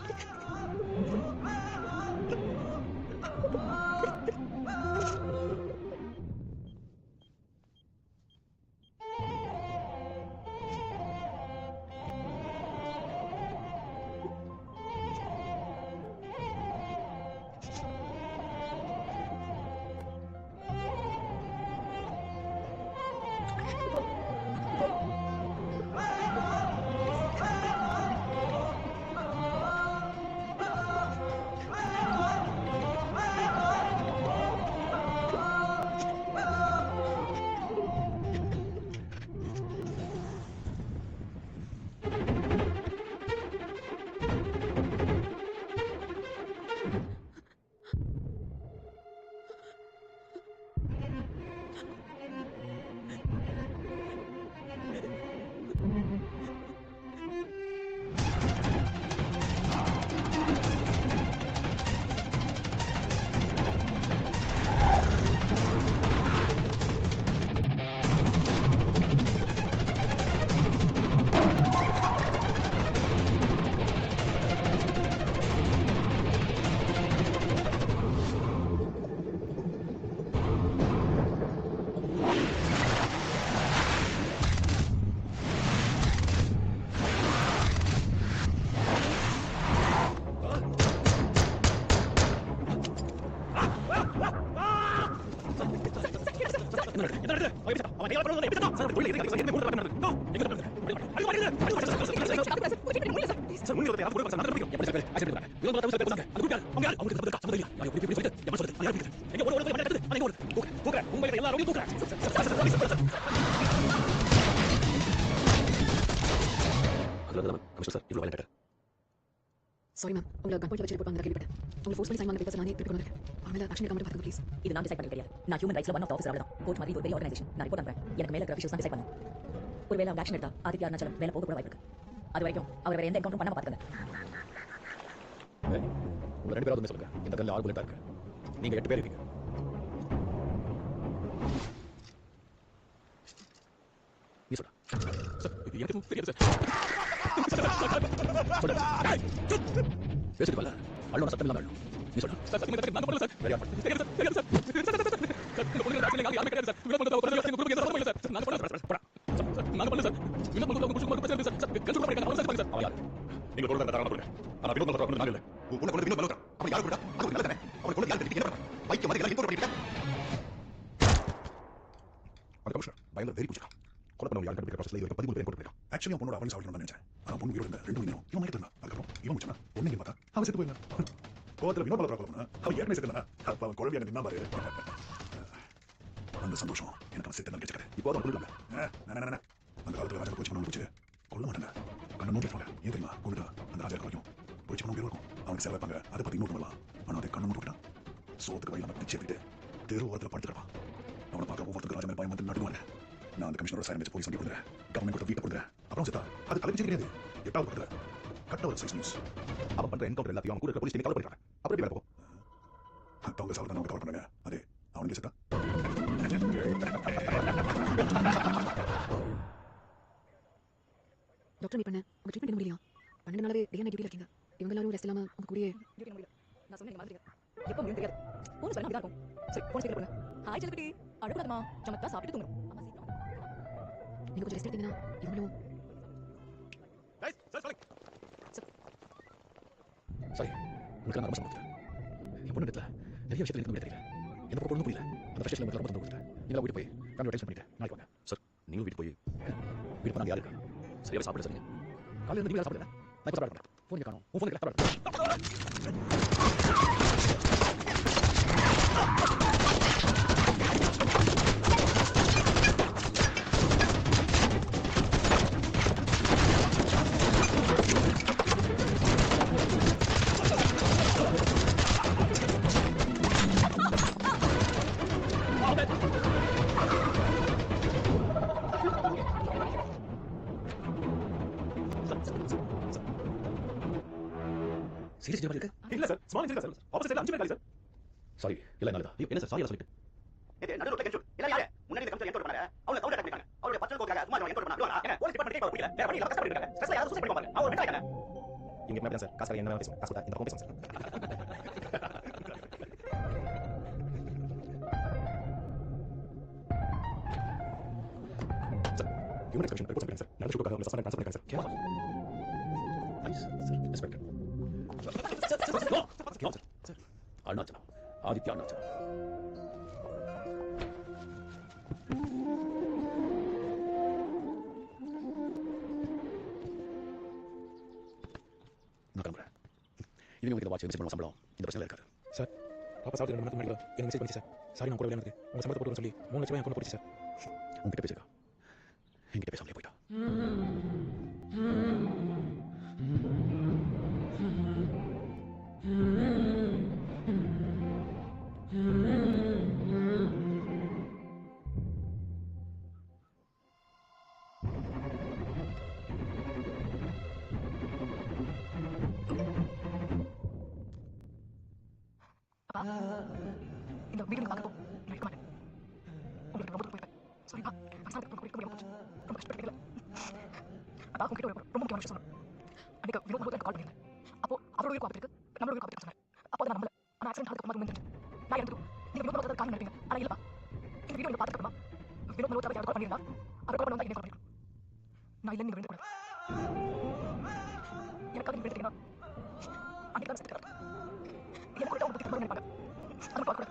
அதுல தான் கமிஷனர் சார் இவ்வளவு வயலண்ட். சாரி மேம், உங்களை கன் பாயிண்ட் வச்சு ரிப்போர்ட் பண்ண கேள்விப்பட்டேன். உங்களை ஃபோர்ஸ் பண்ணி சைன் வாங்க பேப்பர்ஸ் நானே திருப்பி கொண்டு வரேன். அவங்கள ஆக்ஷன் எடுக்க மட்டும் பாருங்க ப்ளீஸ். இது நான் டிசைட் பண்ண தெரியாது. நான் ஹியூமன் ரைட்ஸ்ல ஒன் ஆஃப் ஆஃபீஸர் அவ்வளவுதான். கோர்ட் மாதிரி ஒரு பெரிய ஆர்கனைசேஷன். நான் ரிப்போர்ட் பண்றேன். எனக்கு மேல இருக்கிற விஷயம் தான் டிசைட் பண்ணும். ஒருவேளை அவங்க ஆக்ஷன் எடுத்தா ஆதித்யா அருணாச்சலம் வேலை போக கூட வாய்ப்பு இருக்கு. அது வரைக்கும் அவர் வேற எந்த என்கவுண்டரும் பண்ணாம பாத்துக்கங்க. உங்க 2 பேராவது சொல்லுங்க. இந்த கல்ல 6 புல்லட் இருக்கு. நீங்க 8 பேர் இருக்கீங்க. நீ சொல்ல சார், எனக்கு தெரியாது சார். பேசிட்டு வரல. அள்ளோட சத்தம் இல்லாம நீ சொல்ல சார். சத்தியமா நாங்க பண்ணல சார். வேற யார் பண்ணல? தெரியாது சார். தெரியாது சார். இந்த பொண்ணுங்க ஆக்சுவலி நாங்க யாருமே கிடையாது சார். வினோத் பண்ணத ஒரு எங்க குரூப் எதுவும் பண்ணல சார். நாங்க பண்ணல சார். நாங்க பண்ணல சார். வினோத் பண்ணத குரூப் குரூப் பிரச்சனை சார். கன்சல்ட் பண்ணிருக்காங்க. அவங்க சார் சார். அவ யார்? நீங்க சொல்றத தரமா சொல்லுங்க. ஆனா வினோத் பண்ணத கொண்டு நாங்க இல்ல. உன்ன கொண்டு வினோத் பண்ணல. அப்ப யாரு கொண்டா? அது ஒரு நல்ல தானே. அவன் கொண்டு யாரு தெரியும் என்ன பண்ணா? பைக் மாதிரி எல்லாம் இம்போர்ட் பண்ணிட்டா. அந்த கமிஷனர் பயங்கர வெரி புடிச்சா. கொலை பண்ணவங்க யாரு கண்டுபிடிக்கிற ப்ராசஸ்ல இதுக்கு 13 பேர் போட்டு போயிட்டான். ஆக்சுவலி அவன் பொண்ணோட அவன் சாப்பிட்டு தான் நினைச்சேன். ஆனா பொண்ணு உயிரோட இருந்தா 2 மணியும் இவன் மயக்கத்துல இருந்தா. அதுக்கப்புறம் இவன் முடிச்சானா பொண்ணு பார்த்தா அவன் செத்து போயிருந்தான். கோவத்துல வினோத் பலரா கொலை பண்ணா அவன் ஏற்கனவே செத்துனா. அப்ப அவன் குழந்தை எனக்கு தின்னா பாரு. அந்த சந்தோஷம் எனக்கு அவன் செத்து நினைச்சிருக்கேன். இப்போ அவன் கொல்லல. அந்த காலத்துல ராஜா போச்சு முடிச்சு கொல்ல மாட்டாங்க. கண்ணை மூடி வைப்பாங்க. ஏன் தெரியுமா? கொண்டுட்டா அந்த ராஜா வரைக்கும் போச்சு பண்ண இருக்கும். அவனுக்கு சேவை வைப்பாங்க. அதை பத்தி இன்னொரு பண்ணலாம். ஆனா அதை கண்ணை மூடி விட்டான். சோத்துக்கு வயலாம பிச்சை எடுத்துட்டு தெரு ஓரத்தில் படுத்துருப்பான். அவனை பார்க்க ஒவ்வொருத்தருக்கு ராஜா பயம் வந்து நடுவாங்க. நான் அந்த கமிஷனரோட சைன் வச்சு போலீஸ் வண்டி கொடுக்குறேன். கவர்மெண்ட் கொடுத்த வீட்டை கொடுக்குறேன். அப்புறம் செத்தா அது தலைச்சு கிடையாது. 8வது கொடுக்குறேன். கட்ட ஒரு 6 நியூஸ். அவன் பண்ற என்கவுண்டர் எல்லாத்தையும் அவன் கூட இருக்க போலீஸ் ஸ்டேஷன் கால் பண்ணிட்டாங்க. அப்புறம் எப்படி வேலை போகும்? அவங்க சாப்பிட அவங்க கவர் பண்ணுங்க. அதே அவனுக்கு செத்தா. டாக்டர் மீட் பண்ணேன். உங்க ட்ரீட்மெண்ட் முடியலையா? 12 நாளாவே டே நைட் டியூட்டில இருக்கீங்க. இவங்க எல்லாரும் ரெஸ்ட் இல்லாம உங்க கூடயே டியூட்டி முடியல. நான் சொன்ன நீங்க மாதிரி எப்போ முடியும் தெரியாது. போன் சொன்னா அப்படிதான் இருக்கும். சரி, போன் ஸ்பீக்கர் போடுங்க. ஹாய் செல்லக்குட்டி. அழுகுறதுமா. சமத்தா சாப்பிட்டு தூங்கணும். அம்மா சீக்கிரம். நீங்க கொஞ்சம் ரெஸ்ட் எடுத்தீங்கன்னா இவங்களும் சரி, உங்களுக்கு நான் ரொம்ப சந்தோஷம். என் பொண்ணு இடத்துல நிறைய விஷயத்துல எனக்கு தெரியல. என்ன பொண்ணு புரியல. அந்த ஃப்ரெஷ்ல உங்களுக்கு ரொம்ப சந்தோஷம். நீங்க வீட்டு போய் கன்வர்சேஷன் பண்ணிட்டு நாளைக்கு வாங்க. சார், நீங்க வீட்டு போய் வீட்டு போனா யாரு இருக்கா? சரியா சாப்பிட சொல்லுங்க. காலையில இருந்து நீங்க சாப்பிடுங்க. நான் இப்ப சாப்பிடுறேன். போன் காணோம். உன் போன் கிட்ட சீரியஸ் ஜெபல் இருக்கு. இல்ல சார், ஸ்மால் இன்ஜின் சார். ஆப்போசிட்ல 5 பேர் காலி சார். சாரி, இல்ல நல்லதா. என்ன சார் சாரி சொல்லிட்டு. இது நடுவுல கன்சூல். எல்லாம் யாரு? முன்னாடி இந்த கன்சூல் என்கவுண்டர் பண்ணாங்க. அவங்க கவுண்டர் அட்டாக் பண்ணிட்டாங்க. அவருடைய பர்சனல் கோக்காக சும்மா என்கவுண்டர் பண்ணாங்க. ஏங்க போலீஸ் டிபார்ட்மென்ட் கேட்க புரியல. வேற வழி இல்ல கஷ்டப்பட்டு இருக்காங்க. ஸ்ட்ரெஸ்ல யாரும் சூசைட் பண்ணி பாப்பாங்க. அவங்க மென்டல் ஆயிட்டாங்க. இங்க என்ன சார்? காசு என்ன பேசுவோம். காசு இந்த பக்கம் பேசுவோம் சார். ஹியூமன் எக்ஸ்பிரஷன் ரிப்போர்ட் பண்ணுங்க சார். நல்ல ஷோக்காக உங்களை சஸ்பெண்ட் ட்ரான்ஸ்ஃபர் பண்ணிருக்காங்க சார். கேவலம். Nice sir. Respect. Sir. Arunachalam. Aditya Arunachalam. நான் கிளம்புறேன். இவங்க உங்களுக்கு வாட்ச் மெசேஜ் பண்ண சம்பளம் இந்த பிரச்சனை இருக்காது. சார், பாப்பா சாப்பிட்டு 2 மணி நேரத்துக்கு முன்னாடி எனக்கு மெசேஜ் பண்ணிச்சு சார். சாரி, நான் கூட விளையாடுறேன். உங்க சம்பளத்தை போட்டுன்னு சொல்லி 3 லட்சம் ரூபாய் என் அக்கௌண்ட் போட்டுச்சு சார். உங்ககிட்ட பேசுறா. என்கிட்ட பேசாமலே போயிட்டா. இந்த வீடியோ பார்க்கப்போ இருக்க மாட்டேன். உங்களுக்கு ரொம்ப போயிருப்பேன். சாரிப்பா, பசங்க கூட இருக்க முடியாது. ரொம்ப கஷ்டப்பட்டு அதான் உங்ககிட்ட ஒரு ரொம்ப முக்கியமான விஷயம் சொல்லணும். அன்னைக்கு வினோத் எனக்கு கால் பண்ணியிருந்தேன். அப்போ அவரோட உயிர் காப்பீட்டு நம்மளோட உயிர் காப்பீட்டு சொன்னேன். அப்போ அதை நான் நம்பல. ஆனால் ஆக்சிடென்ட் ஆனதுக்கு அப்புறம் தெரிஞ்சு நான் எனக்கு நீங்க வினோத் பார்த்து காரணம் நினைப்பீங்க. ஆனால் இல்லப்பா, இந்த வீடியோ நீங்க பார்த்துக்கணுமா? வினோத் மனோஜ் யாரும் கால் பண்ணியிருந்தா அவர் கால் பண்ணி என்ன கால் பண்ணிருக்கோம். நான் இல்லைன்னு நீங்க விழுந்து கூடாது. எனக்காக நீங்க விழுந்துட்டீங்கன்னா அன்னைக்கு தான் செத்துக்கிறாரு. எனக்கு கூட உங்களுக்கு திட்டம் நினைப்பாங்க. அதை பார்க்க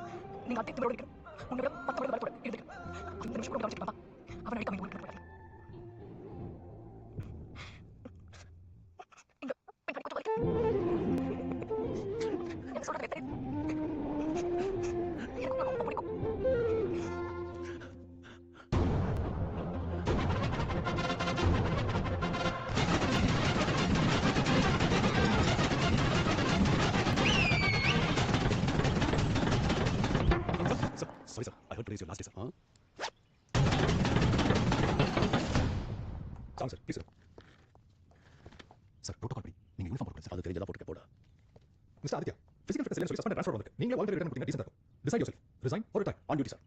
நீங்க அத்தை திமிரோடு இருக்கணும். உன்னோட 10 வருடம் வரக்கூடாது. எழுதுக்கு இந்த நிமிஷம் கூட கவனிச்சுட்டு அவன் அடிக்க அமைதி கொடுக்க கூடாது. இங்க கொஞ்சம் வரைக்கும் என்ன சொல்றது தெரியும். எனக்கு ரொம்ப பிடிக்கும். heard today is your last day, sir. Sound, sir. Please, sir. Sir, protocol படி நீங்க யூனிஃபார்ம் போடுங்க சார். அது தெரிஞ்சதா போட்டுக்க போடா. மிஸ்டர் ஆதித்யா, physical fitness இல்லைன்னு சொல்லி சஸ்பெண்ட் ட்ரான்ஸ்ஃபர் வந்திருக்கு. நீங்களே வாலண்டரி ரிட்டன் கொடுத்தீங்க, டீசன்ட்டா இருக்கும். Decide yourself. Resign or retire. On duty, sir.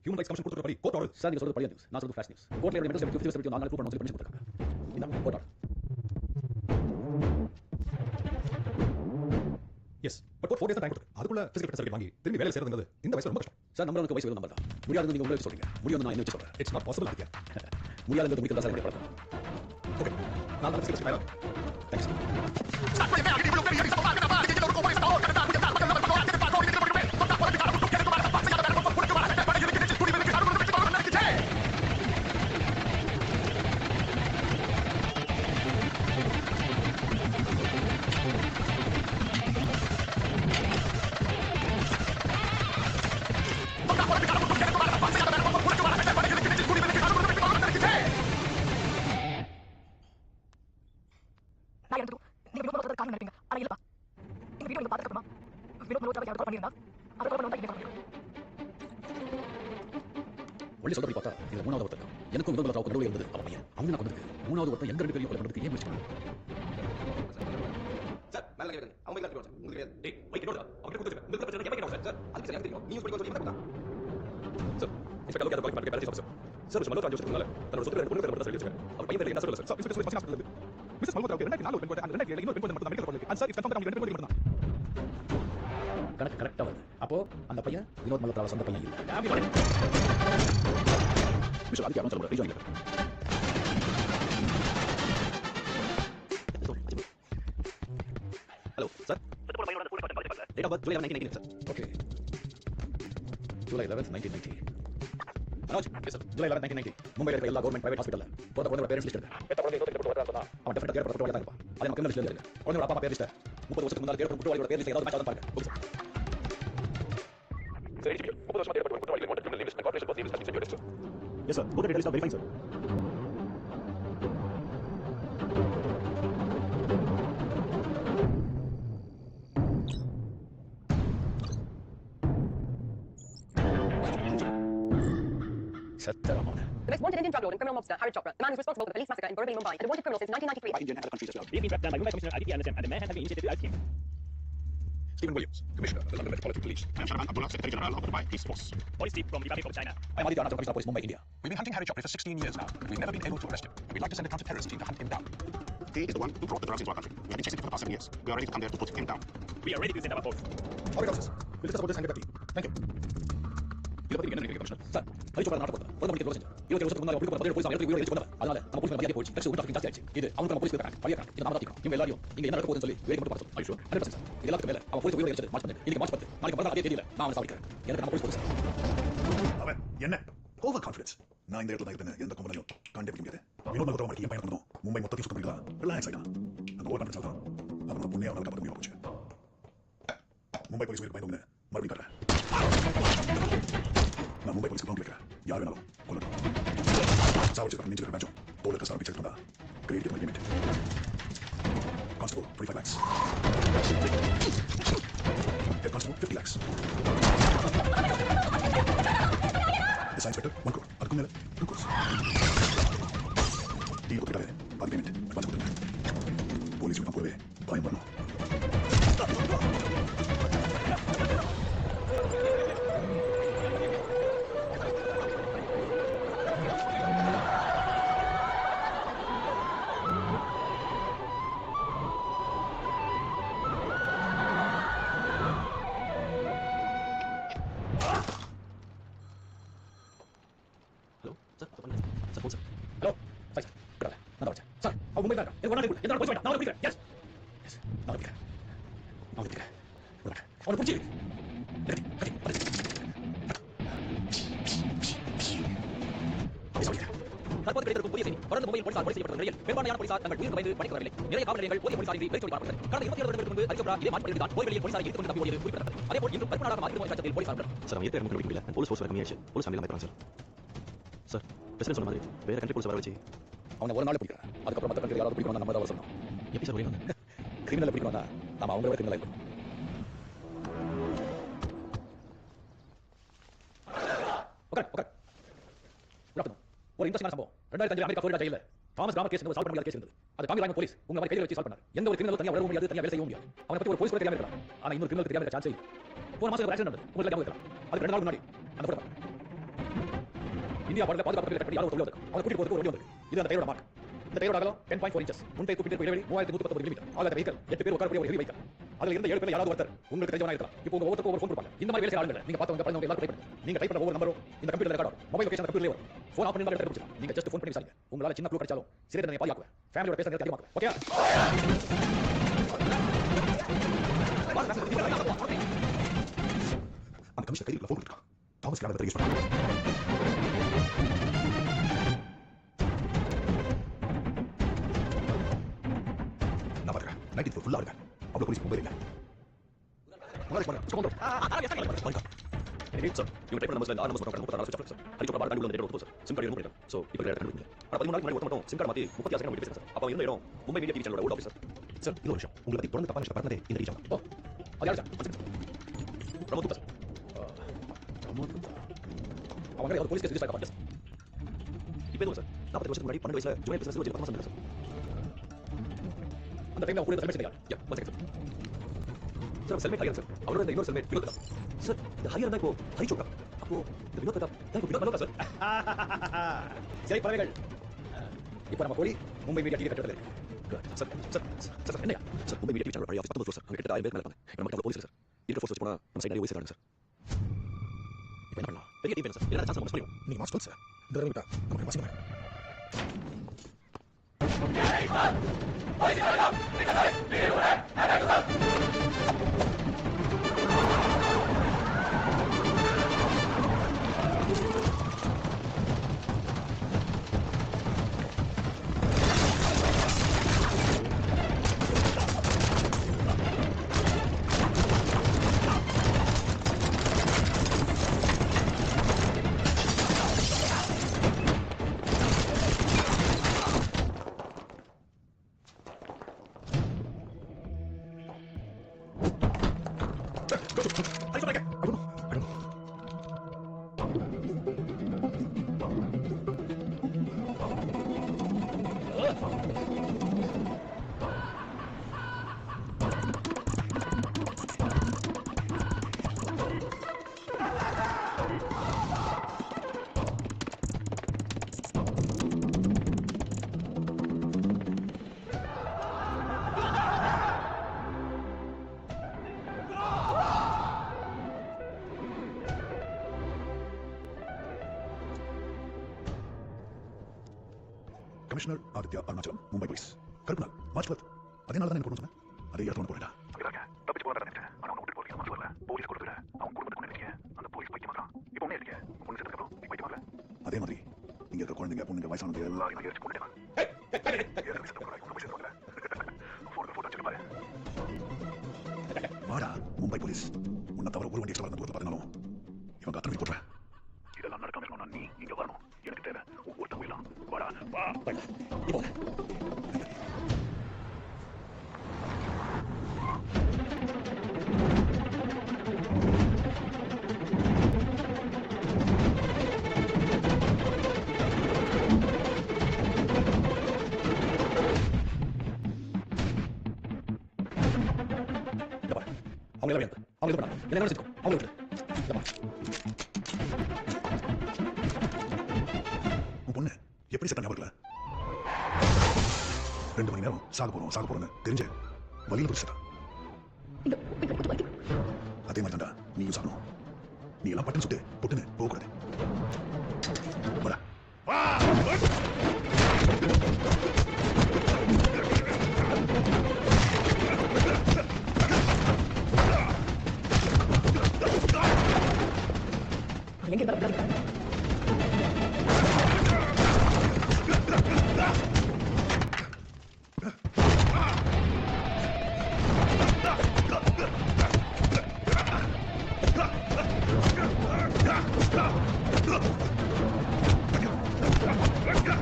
Human Rights Commission கொடுத்த படி கோர்ட் ஆர்டர். சார், நீங்க சொல்றது பழைய நியூஸ். நான் சொல்றது ஃபிளாஷ் நியூஸ். கோர்ட்ல இருந்த மென்டல் ஸ்டெபிலிட்டி, ஃபிசிக்கல் ஸ்டெபிலிட்டி நாங்க ப்ரூவ் பண்ணனும் சொல்லி பெர்மிஷன் கொடுத்தாங்க. இந்த court order. Yes, but court 4 days time கொடுத்து அதுக்குள்ள ஃபிசிக்கல் ஃபிட்னஸ் சர்டிஃபிகேட் வாங்கி திரும்பி வேலை செய்யறது இந்த வயசுல ரொம்ப கஷ்டம். சார், நம்பருக்கு வயசு நம்பர் தான். முடியாதுன்னு நீங்க உங்களுக்கு சொல்றீங்க. முடியாதுன்னு நான் என்ன வச்சு சொல்றேன். It's not possible Aditya. முடியாதுன்னு முடிக்கல சார் என்னோட பழக்கம். ஓகே, நான் தான் ஃபிசிக்கல் ஃபைல். தேங்க்ஸ். ஒளி சொல்றதை பார்த்தா இது மூணாவது ஒருத்தர் தான். எனக்கும் முதல் ராவுக்கு நடுவில் இருந்தது அவன் பையன். அவங்க நான் கொண்டதுக்கு மூணாவது ஒருத்தர் எங்க 2 பேரையும் கொலை பண்றதுக்கு ஏன் முயற்சி பண்ணாங்க? சார் மேல கேளுங்க. அவங்க மேல கேளுங்க. உங்களுக்கு டேய் வைக்க டோடா. அவங்க கொடுத்துங்க. உங்களுக்கு பிரச்சனை கேட்க சார். சார் அதுக்கு சரியா தெரியும். நீங்க சொல்லி என்ன பண்ணா? சார் இன்ஸ்பெக்டர் லோக்கல் பாலிட்டி பேரேஜ் ஆஃபீசர். சார் மல்லோ ராஜு சொல்றாங்க. தன்னோட சொத்து ரெண்டு பேர் சொல்லி வச்சிருக்காங்க. அவர் பையன் பேர் என்ன சொல்லுங்க சார். இன்ஸ்பெக்டர் சொல்லி பசங்க சொல்லுங்க. மிஸ் மல்லோ ராஜு 2004 பெண் அந்த 2007 இன்னொரு பெண் மட்டும் மெடிக்கல் பண்ணி. சார் கன்ஃபார்ம் அவங்க 2 பேர் மட்டும் தான். கணக்கு கரெக்ட்டா வருது. அப்போ அந்த பையன் வினோத் மல்லோத்ராவ சொந்த பையன் இல்ல. மிஸ்டர் ஆதித்யா சொல்லுங்க. ரீஜன் இல்ல. Hello sir. Date of birth July 1990 sir. Okay. July 11, 1990. Anoj, yes sir. July 11, 1990. மும்பைல இருக்க எல்லா கவர்மெண்ட் பிரைவேட் ஹாஸ்பிடல்ல போற குழந்தையோட பேரண்ட்ஸ் லிஸ்ட் இருக்கு. பெத்த குழந்தை இன்னொரு போட்டு வரதா அவன் டெஃபினட்டா கேர் பண்ண இருப்பான். அதே நம்ம கிரிமினல் லிஸ்ட்ல இருக்கு. குழந்தையோட அப்பா அம்மா பேர் லிஸ்ட் 30 வருஷத்துக்கு முன்னாடி கேர் பண்ண குற்றவாளியோட பேர் லிஸ்ட் ஏதாவது மேட்ச் ஆகுது பாருங்க. Okay sir. சரி, 30 வருஷமா கேர் பண்ண குற்றவாளியோட வாண்டட் கிரிமினல் லிஸ்ட் கார்ப்பரேஷன் பத்தி லிஸ்ட் செஞ்சு எடுத்து. Yes sir. voter data list are verifying sir. The next wanted Indian drug lord and criminal mobster, Harry Chopra, the man who's responsible for the police massacre in Borivali, Mumbai, and the wanted criminal since 1993. By Indian and other countries as well. We've been tracked down by Mumbai Commissioner Aditya Anderson, and the man has been initiated as king. Stephen Williams, Commissioner of the London Metropolitan Police. I'm Sharavan Abdullah, Secretary General of the Dubai Police Force. Police chief from Republic of China. I am Aditya Anand, Commissioner of Police, Mumbai, India. We've been hunting Harry Chopra for 16 years now, but we've never been able to arrest him. We'd like to send a counter-terrorism team to hunt him down. He is the one who brought the drugs into our country. We have been chasing him for the past 7 years. We are ready to come there to put him down. We are ready to send our force. All right, officers. We'll discuss about this and get back to you. Thank you. இத பத்தி என்ன நினைக்கிறீங்க கமிஷனர்? சார், ஹரி சோப்ரா நாட்டை பொறுத்த 1 மணிக்கு ரோஸ் செஞ்சு 20 வருஷத்துக்கு முன்னாடி அப்படி 17 போலீஸ் அவங்க உயிரை கொண்டாங்க. அதனால நம்ம போலீஸ் மரியாதை போச்சு. டெக்ஸ் உண்டாக்கி ஜாஸ்தி ஆச்சு. இது அவங்க நம்ம போலீஸ் இருக்காங்க. பழைய இத நாம தாத்திக்கணும். நீங்க எல்லாரும் இங்க என்ன நடக்க போகுதுன்னு சொல்லி வேடிக்கை மட்டும் பார்த்து சொல்லு. ஐயோ 100% சார். இது எல்லாத்துக்கும் மேல அவன் போலீஸ் உயிரை எடுத்து மார்ச் பண்ணு. இன்னைக்கு மார்ச் 10. நாளைக்கு மறுநாள் அதே தெரியல. நான் அவனை சாவடிக்கிறேன். எனக்கு நம்ம போலீஸ் சார். அவன் என்ன ஓவர் கான்ஃபிடன்ஸ். நான் இந்த இடத்துல தான் இருப்பேன். எந்த கும்பலையும் கண்டுபிடிக்க முடியாது. வினோத் மல்கோத்ரா என் பையன் பண்ணணும். மும்பை மொத்தத்தையும் சுத்தம் பண்ணிடலாம். ரிலாக்ஸ் ஆயிட்டான். அந்த ஓவர் கான்ஃபிடன்ஸ் தான் அவனோட புண்ணியம் அவனுக்கு அப்படி போச்சு. மும்பை போலீஸ் உயிர் பயந்து மறுபடியும் தரேன். நான் மும்பை போலீஸ்க்கு கவுண்ட் வைக்கிறேன். யார் வேணாலும் கொல்லட்டும். சாவடிச்சு நெஞ்சுக்கிற மேட்சும் தோலுக்கு சார் பிடிச்சிருந்தா creative my limit. Constable 25 lakhs. Head Constable 50 lakhs. The Inspector 1 crore. அதுக்கு மேல 2 crores. டீல் கொடுத்தாலே பாதி பேமெண்ட் அட்வான்ஸ் கொடுத்துருங்க. போலீஸ் யூனிஃபார்ம் போடவே பயம் வரணும். தற்போது கிடைத்திருக்கும் புதிய செய்தி. தொடர்ந்து மும்பையில் போலீசார் கொலை செய்யப்பட்ட நிலையில் பெரும்பான்மையான போலீசார் தங்கள் உயிருக்கு பயந்து பணிக்கு வரவில்லை. நிறைய காவல் நிலையங்கள் போலீஸ் போலீசாரின்றி வெளிச்சொலி பார்க்கப்பட்டது. கடந்த 27 வருடங்களுக்கு முன்பு ஹரி சோப்ரா இதே மார்ச் தான் போலீஸ் போலீசாரை எடுத்துக் கொண்டு தப்பி ஓடியது குறிப்பிடப்பட்டது. அதேபோல் இன்றும் கற்பனாக மாற்றிடுவோம் சட்டத்தில் போலீசார் உள்ளனர். சார் அவன் ஏற்ற நமக்கு முடியல. Police force கம்மியாச்சு. போலீஸ் ஃபேமிலில பயப்படுறாங்க சார். சார் பிரசிடென்ட் சொன்ன மாதிரி வேற கண்ட்ரி போலீஸ் வர வச்சு அவனை ஒரு நாள் பிடிக்கிறான். அதுக்கப்புறம் மற்ற கண்ட்ரி யாராவது பிடிக்கணும் நம்ம தான் சொல்லணும். எப்படி சார் ஒரே கிரிமினல் பிடிக்கணும்னா நம்ம அவங்களோட கிரிமினல் ஆயிடும். உட்கார் உட்கார். Good afternoon. ஒரு இன்ட்ரெஸ்டிங்கான சம்பவம். 2005 அமெரிக்கா ஃப்ளோரிடா ஜெயில்ல தாமஸ் கிராமர் கேஸ் சால்வ் பண்ண முடியாத கேஸ் இருந்தது. அது காங்கி ராயன் போலீஸ் உங்க மாதிரி கையில வச்சு சால்வ் பண்ணார். எந்த ஒரு கிரிமினலும் தனியா உலக முடியாது, தனியா வேலை செய்ய முடியாது. அவனை பத்தி ஒரு போலீஸ் கூட தெரியாம இருக்கலாம். ஆனா இன்னொரு கிரிமினல் தெரியாம இருக்க சான்ஸே இல்லை. போன மாசம் ஒரு ஆக்சிடென்ட் நடந்தது. உங்களுக்கு ஞாபகம் இருக்கலாம். அதுக்கு 2 நாள் முன்னாடி அந்த போட்டோ இந்தியா பார்டர்ல பாதுகாப்பு கட்டி யாரோ உள்ள வந்திருக்கு. அவனை கூட்டிட்டு போறதுக்கு ஒரு வண்டி வந்திருக்கு. இது அந்த டயரோட மார்க். இந்த டயரோட அகலம் 10.4 inches. முன்பே கூப்பிட்டு இடைவெளி 3119 மில்லிமீட்டர். ஆக அந்த வெஹிக்கிள் 8 பேர் உட்காரக்கூடிய ஒரு ஹெவி வெஹிக்கிள். அதுல இருந்த 7 பேர்ல யாராவது ஒருத்தர் உங்களுக்கு தெரிஞ்சவனா இருக்கலாம். இப்போ உங்க ஒவ்வொருத்தருக்கு ஒரு ஃபோன் கொடுப்பாங்க. இந்த மாதிரி வேலை செய்ய ஆளுங்க நீங்க பார்த்தவங்க பழந்தவங்க எல்லாரும் ட்ரை பண்ணுங்க. நீங்க டைப் பண்ண ஒவ்வொரு நம்பரும் இந்த கம்ப்யூட்டர்ல ரெக்கார்ட் ஆகும். மொபைல் லொகேஷன் கம்ப்யூட்டர்ல வரும். ஃபோன் ஆஃப் பண்ணி நம்பர் எடுத்து நீங்க ஜஸ்ட் ஃபோன் பண்ணி விசாரிங்க. உங்களால சின்ன க்ளூ கிடைச்சாலும் சிறிய தண்டனை பாதியாக்குவேன். ஃபேமிலியோட பேசுறது அதிகமாக்குவேன். ஓகே? அந்த கமிஷனர் கையில ஃபோன் இருக்கா? தாமஸ் கிராமர் யூஸ் பண்ணாங்க. நான் பாத்துறேன். நைட் இப்போ ஃபுல்லா இருக்கேன். அவ்வளவு போலீஸ் மொபைல் இல்ல. முன்னாடி போறேன். ஸ்கோண்டோ. சார் இவங்க டைப் பண்ண நம்பர்ஸ்ல 6 நம்பர்ஸ் மட்டும் கரெக்டா ஸ்விட்ச் ஆஃப் சார். ஹரி சோப்ரா பால் உள்ள டேட் கொடுத்து சார். சிம் கார்டு ரிமூவ் பண்ணிட்டேன். சோ இப்போ கிளியர் கண்டுபிடிங்க. ஆனா 13 நாளைக்கு முன்னாடி ஒருத்தர் மட்டும் சிம் கார்டு மாத்தி 36 செகண்ட் பேசுறாங்க சார். அப்ப இருந்த இடம் மும்பை மீடியா டிவி சேனலோட ஓல்ட் ஆபீஸ் சார். சார் இன்னொரு விஷயம். உங்களை பத்தி தொடர்ந்து தப்பா நினைச்ச பர்னதே இந்த ரீச் ஆகும். ஓ அது யாரு சார்? பிரமோத் குப்தா சார். அவங்க ஏதாவது போலீஸ் கேஸ் ரிஜிஸ்டர் ஆகாது சார். இப்போ எதுவும் சார் 40 வருஷத்துக்கு முன்னாடி 12 வயசுல ஜூனியர் பிசினஸ் வச்சு 10 மாசம் சார். அந்த டைம்ல அவங்க கூட சர்வீஸ் யார்? Yeah one second sir cellmate ஹரியர் சார். அவரோட இந்த இன்னொரு செல்மேட் வினோத் சார். இந்த ஹரியர் தான் இப்போ ஹரி சோப்ரா. அப்போ இந்த வினோத் தான் இப்போ வினோத் மனோகர் சார். சரி பறவைகள். இப்போ நம்ம கோடி மும்பை மீடியா டிவி கட்டடத்துல இருக்கு. சார் சார் சார் என்னையா சார் மும்பை மீடியா டிவி சேனலோட பழைய ஆஃபீஸ் 19 சார். அங்க கிட்ட 1000 பேர் மேல இருப்பாங்க. நம்ம கிட்ட போலீஸ் சார். இருக்க ஃபோர்ஸ் வச்சு போனா நம்ம சைடு நிறைய வயசு இருக்காங்க சார். இப்போ என்ன பண்ணலாம்? பெரிய டீம் சார். என்ன சான்ஸ் நம்ம சொல்லுவோம். நீங்க மாஸ்டர் சார். இந்த தடவை விட்டா நமக்கு வாசிங்க. கமிஷனர் ஆதித்யா அருணாச்சலம் மும்பை போலீஸ் கருப்பு நாள் மார்ச் 12 அதே நாள் தான் எனக்கு சொன்னேன். அதே இடத்துல போறேன். தப்பிச்சு போறேன் நினைச்சேன். ஆனா உன்னை விட்டு போலீஸ் வரல. போலீஸ் கொடுத்துற அவன் குடும்பத்துக்கு கொண்டு அந்த போலீஸ் பைத்தியமாகறான். இப்போ உடனே இருக்கே பொண்ணு செத்துக்கு அப்புறம் நீ பைத்தியமாகல. அதே மாதிரி இங்க இருக்க குழந்தைங்க பொண்ணுங்க வயசானவங்க எல்லாரும் இங்க எரிச்சு கொண்டுட்டாங்க. வாடா மும்பை போலீஸ். உன்னை தவிர ஒரு வண்டி எக்ஸ்ட்ரா வந்து பொறுத்து பார்த்தாலும் இவங்க அத்தனை போட்டுறேன். இதெல்லாம் நடக்காம இருக்கணும். நீ இங்க வரணும். எனக்கு தேவை ஒவ்வொருத்தவங்க எல்லாம். வாடா வா. இப்போ அவங்க எல்லாம் அவங்க இது பண்ணாங்க. என்ன நினைச்சுக்கோ. அவங்க விட்டு. உன் பொண்ணு எப்படி செத்த ஞாபகம் 2 மணி நேரம் சாக போறோம்னு தெரிஞ்சு வழியில போய் செத்தா. அதே மாதிரி தான்டா நீயும் சாகணும். நீ எல்லாம் பட்டன் சுட்டு பொட்டுன்னு போகக்கூடாது. வாடா வா. எங்க இருந்தாலும் Go!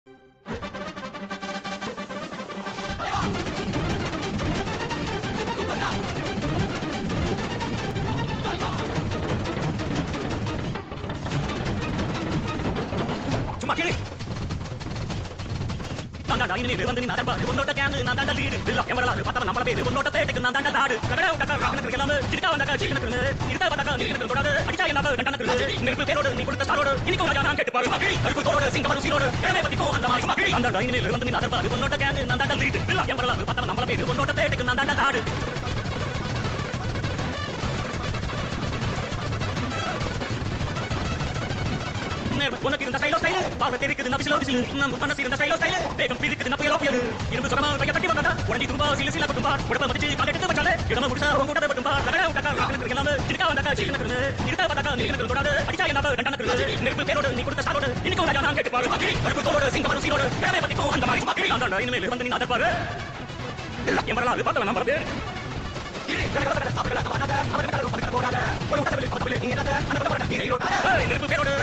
சும்மா கேளு நான் தான் இனி வந்து நீ நடப்பா உன்னோட கேங்கு நான் தான் லீடு இல்ல எவரலாது பார்த்தா நம்மள பேரு உன்னோட தேட்டுக்கு நான் தான் நாடு கடவு கட்ட ராக்கனக்கு இருக்கலாம் சிரிக்கா வந்தா சீக்கனக்கு இருக்க வந்தா நீக்கனக்கு கூடாது அடிச்சா என்ன கண்டனக்கு நெருப்பு பேரோடு நீ கொடுத்த சாரோடு இன்னைக்கு ராஜா நான் கேட்டு பாரு மக்கள் கருப்பு தோரோடு சிங்கமரம் சீரோடு எனவே பத்திக்கோ அந்த மாதிரி மக்கள் அந்த இனி வந்து நீ நடப்பா உன்னோட கேங்கு நான் தான் லீடு இல்ல எவரலாது பார்த்தா நம்மள பேரு உன்னோட தேட்டுக்கு நான் தான் நாடு உனக்கு இருந்த ஸ்டைலோ ஸ்டைல் பாவ தெரிக்குது நபிசிலோ பிசில் நம்ம மனசு இருந்த ஸ்டைலோ ஸ்டைல் வேகம் பிரிக்குது நம்ம யோபியல் இரும்பு சுகமா பைய தட்டி வந்தா உடனே துருபா சில சில பட்டும்பா உடம்ப மடிச்சு காலெடுத்து வச்சாலே இடமா முடிச்சா உங்க கூட பட்டும்பா கடவு கட்ட ராக்கனக்கு இருக்கலாம் சிரிக்கா வந்தா சீக்கனக்கு இருக்க வந்தா நீக்கனக்கு கூடாது அடிச்சா என்ன கண்டனக்கு நெருப்பு பேரோடு நீ கொடுத்த சாரோடு இன்னைக்கு ராஜா நான் கேட்டு பாரு மக்கள் கருப்பு தோரோடு சிங்கமரம் சீரோடு எனவே பத்திக்கோ அந்த மாதிரி மக்கள் அந்த இனிமேல் வந்து நீ நடப்பாரு என் வரலாறு பார்த்தவன் நம்ம பேர் நெருப்பு பேரோடு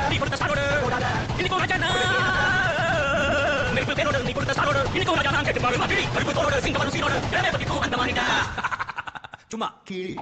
நீ கொடுத்த சாரோடு இன்னைக்கு ராஜா நெருப்பு பேரோடு நீ கொடுத்த சாரோடு இன்னைக்கு ராஜா நான் கேட்டு பாரு மக்கள் கருப்பு தோரோடு சிங்கமரம் சீரோடு எனவே பத்திக்கோ அந்த மாதிரி சும்மா கீழ்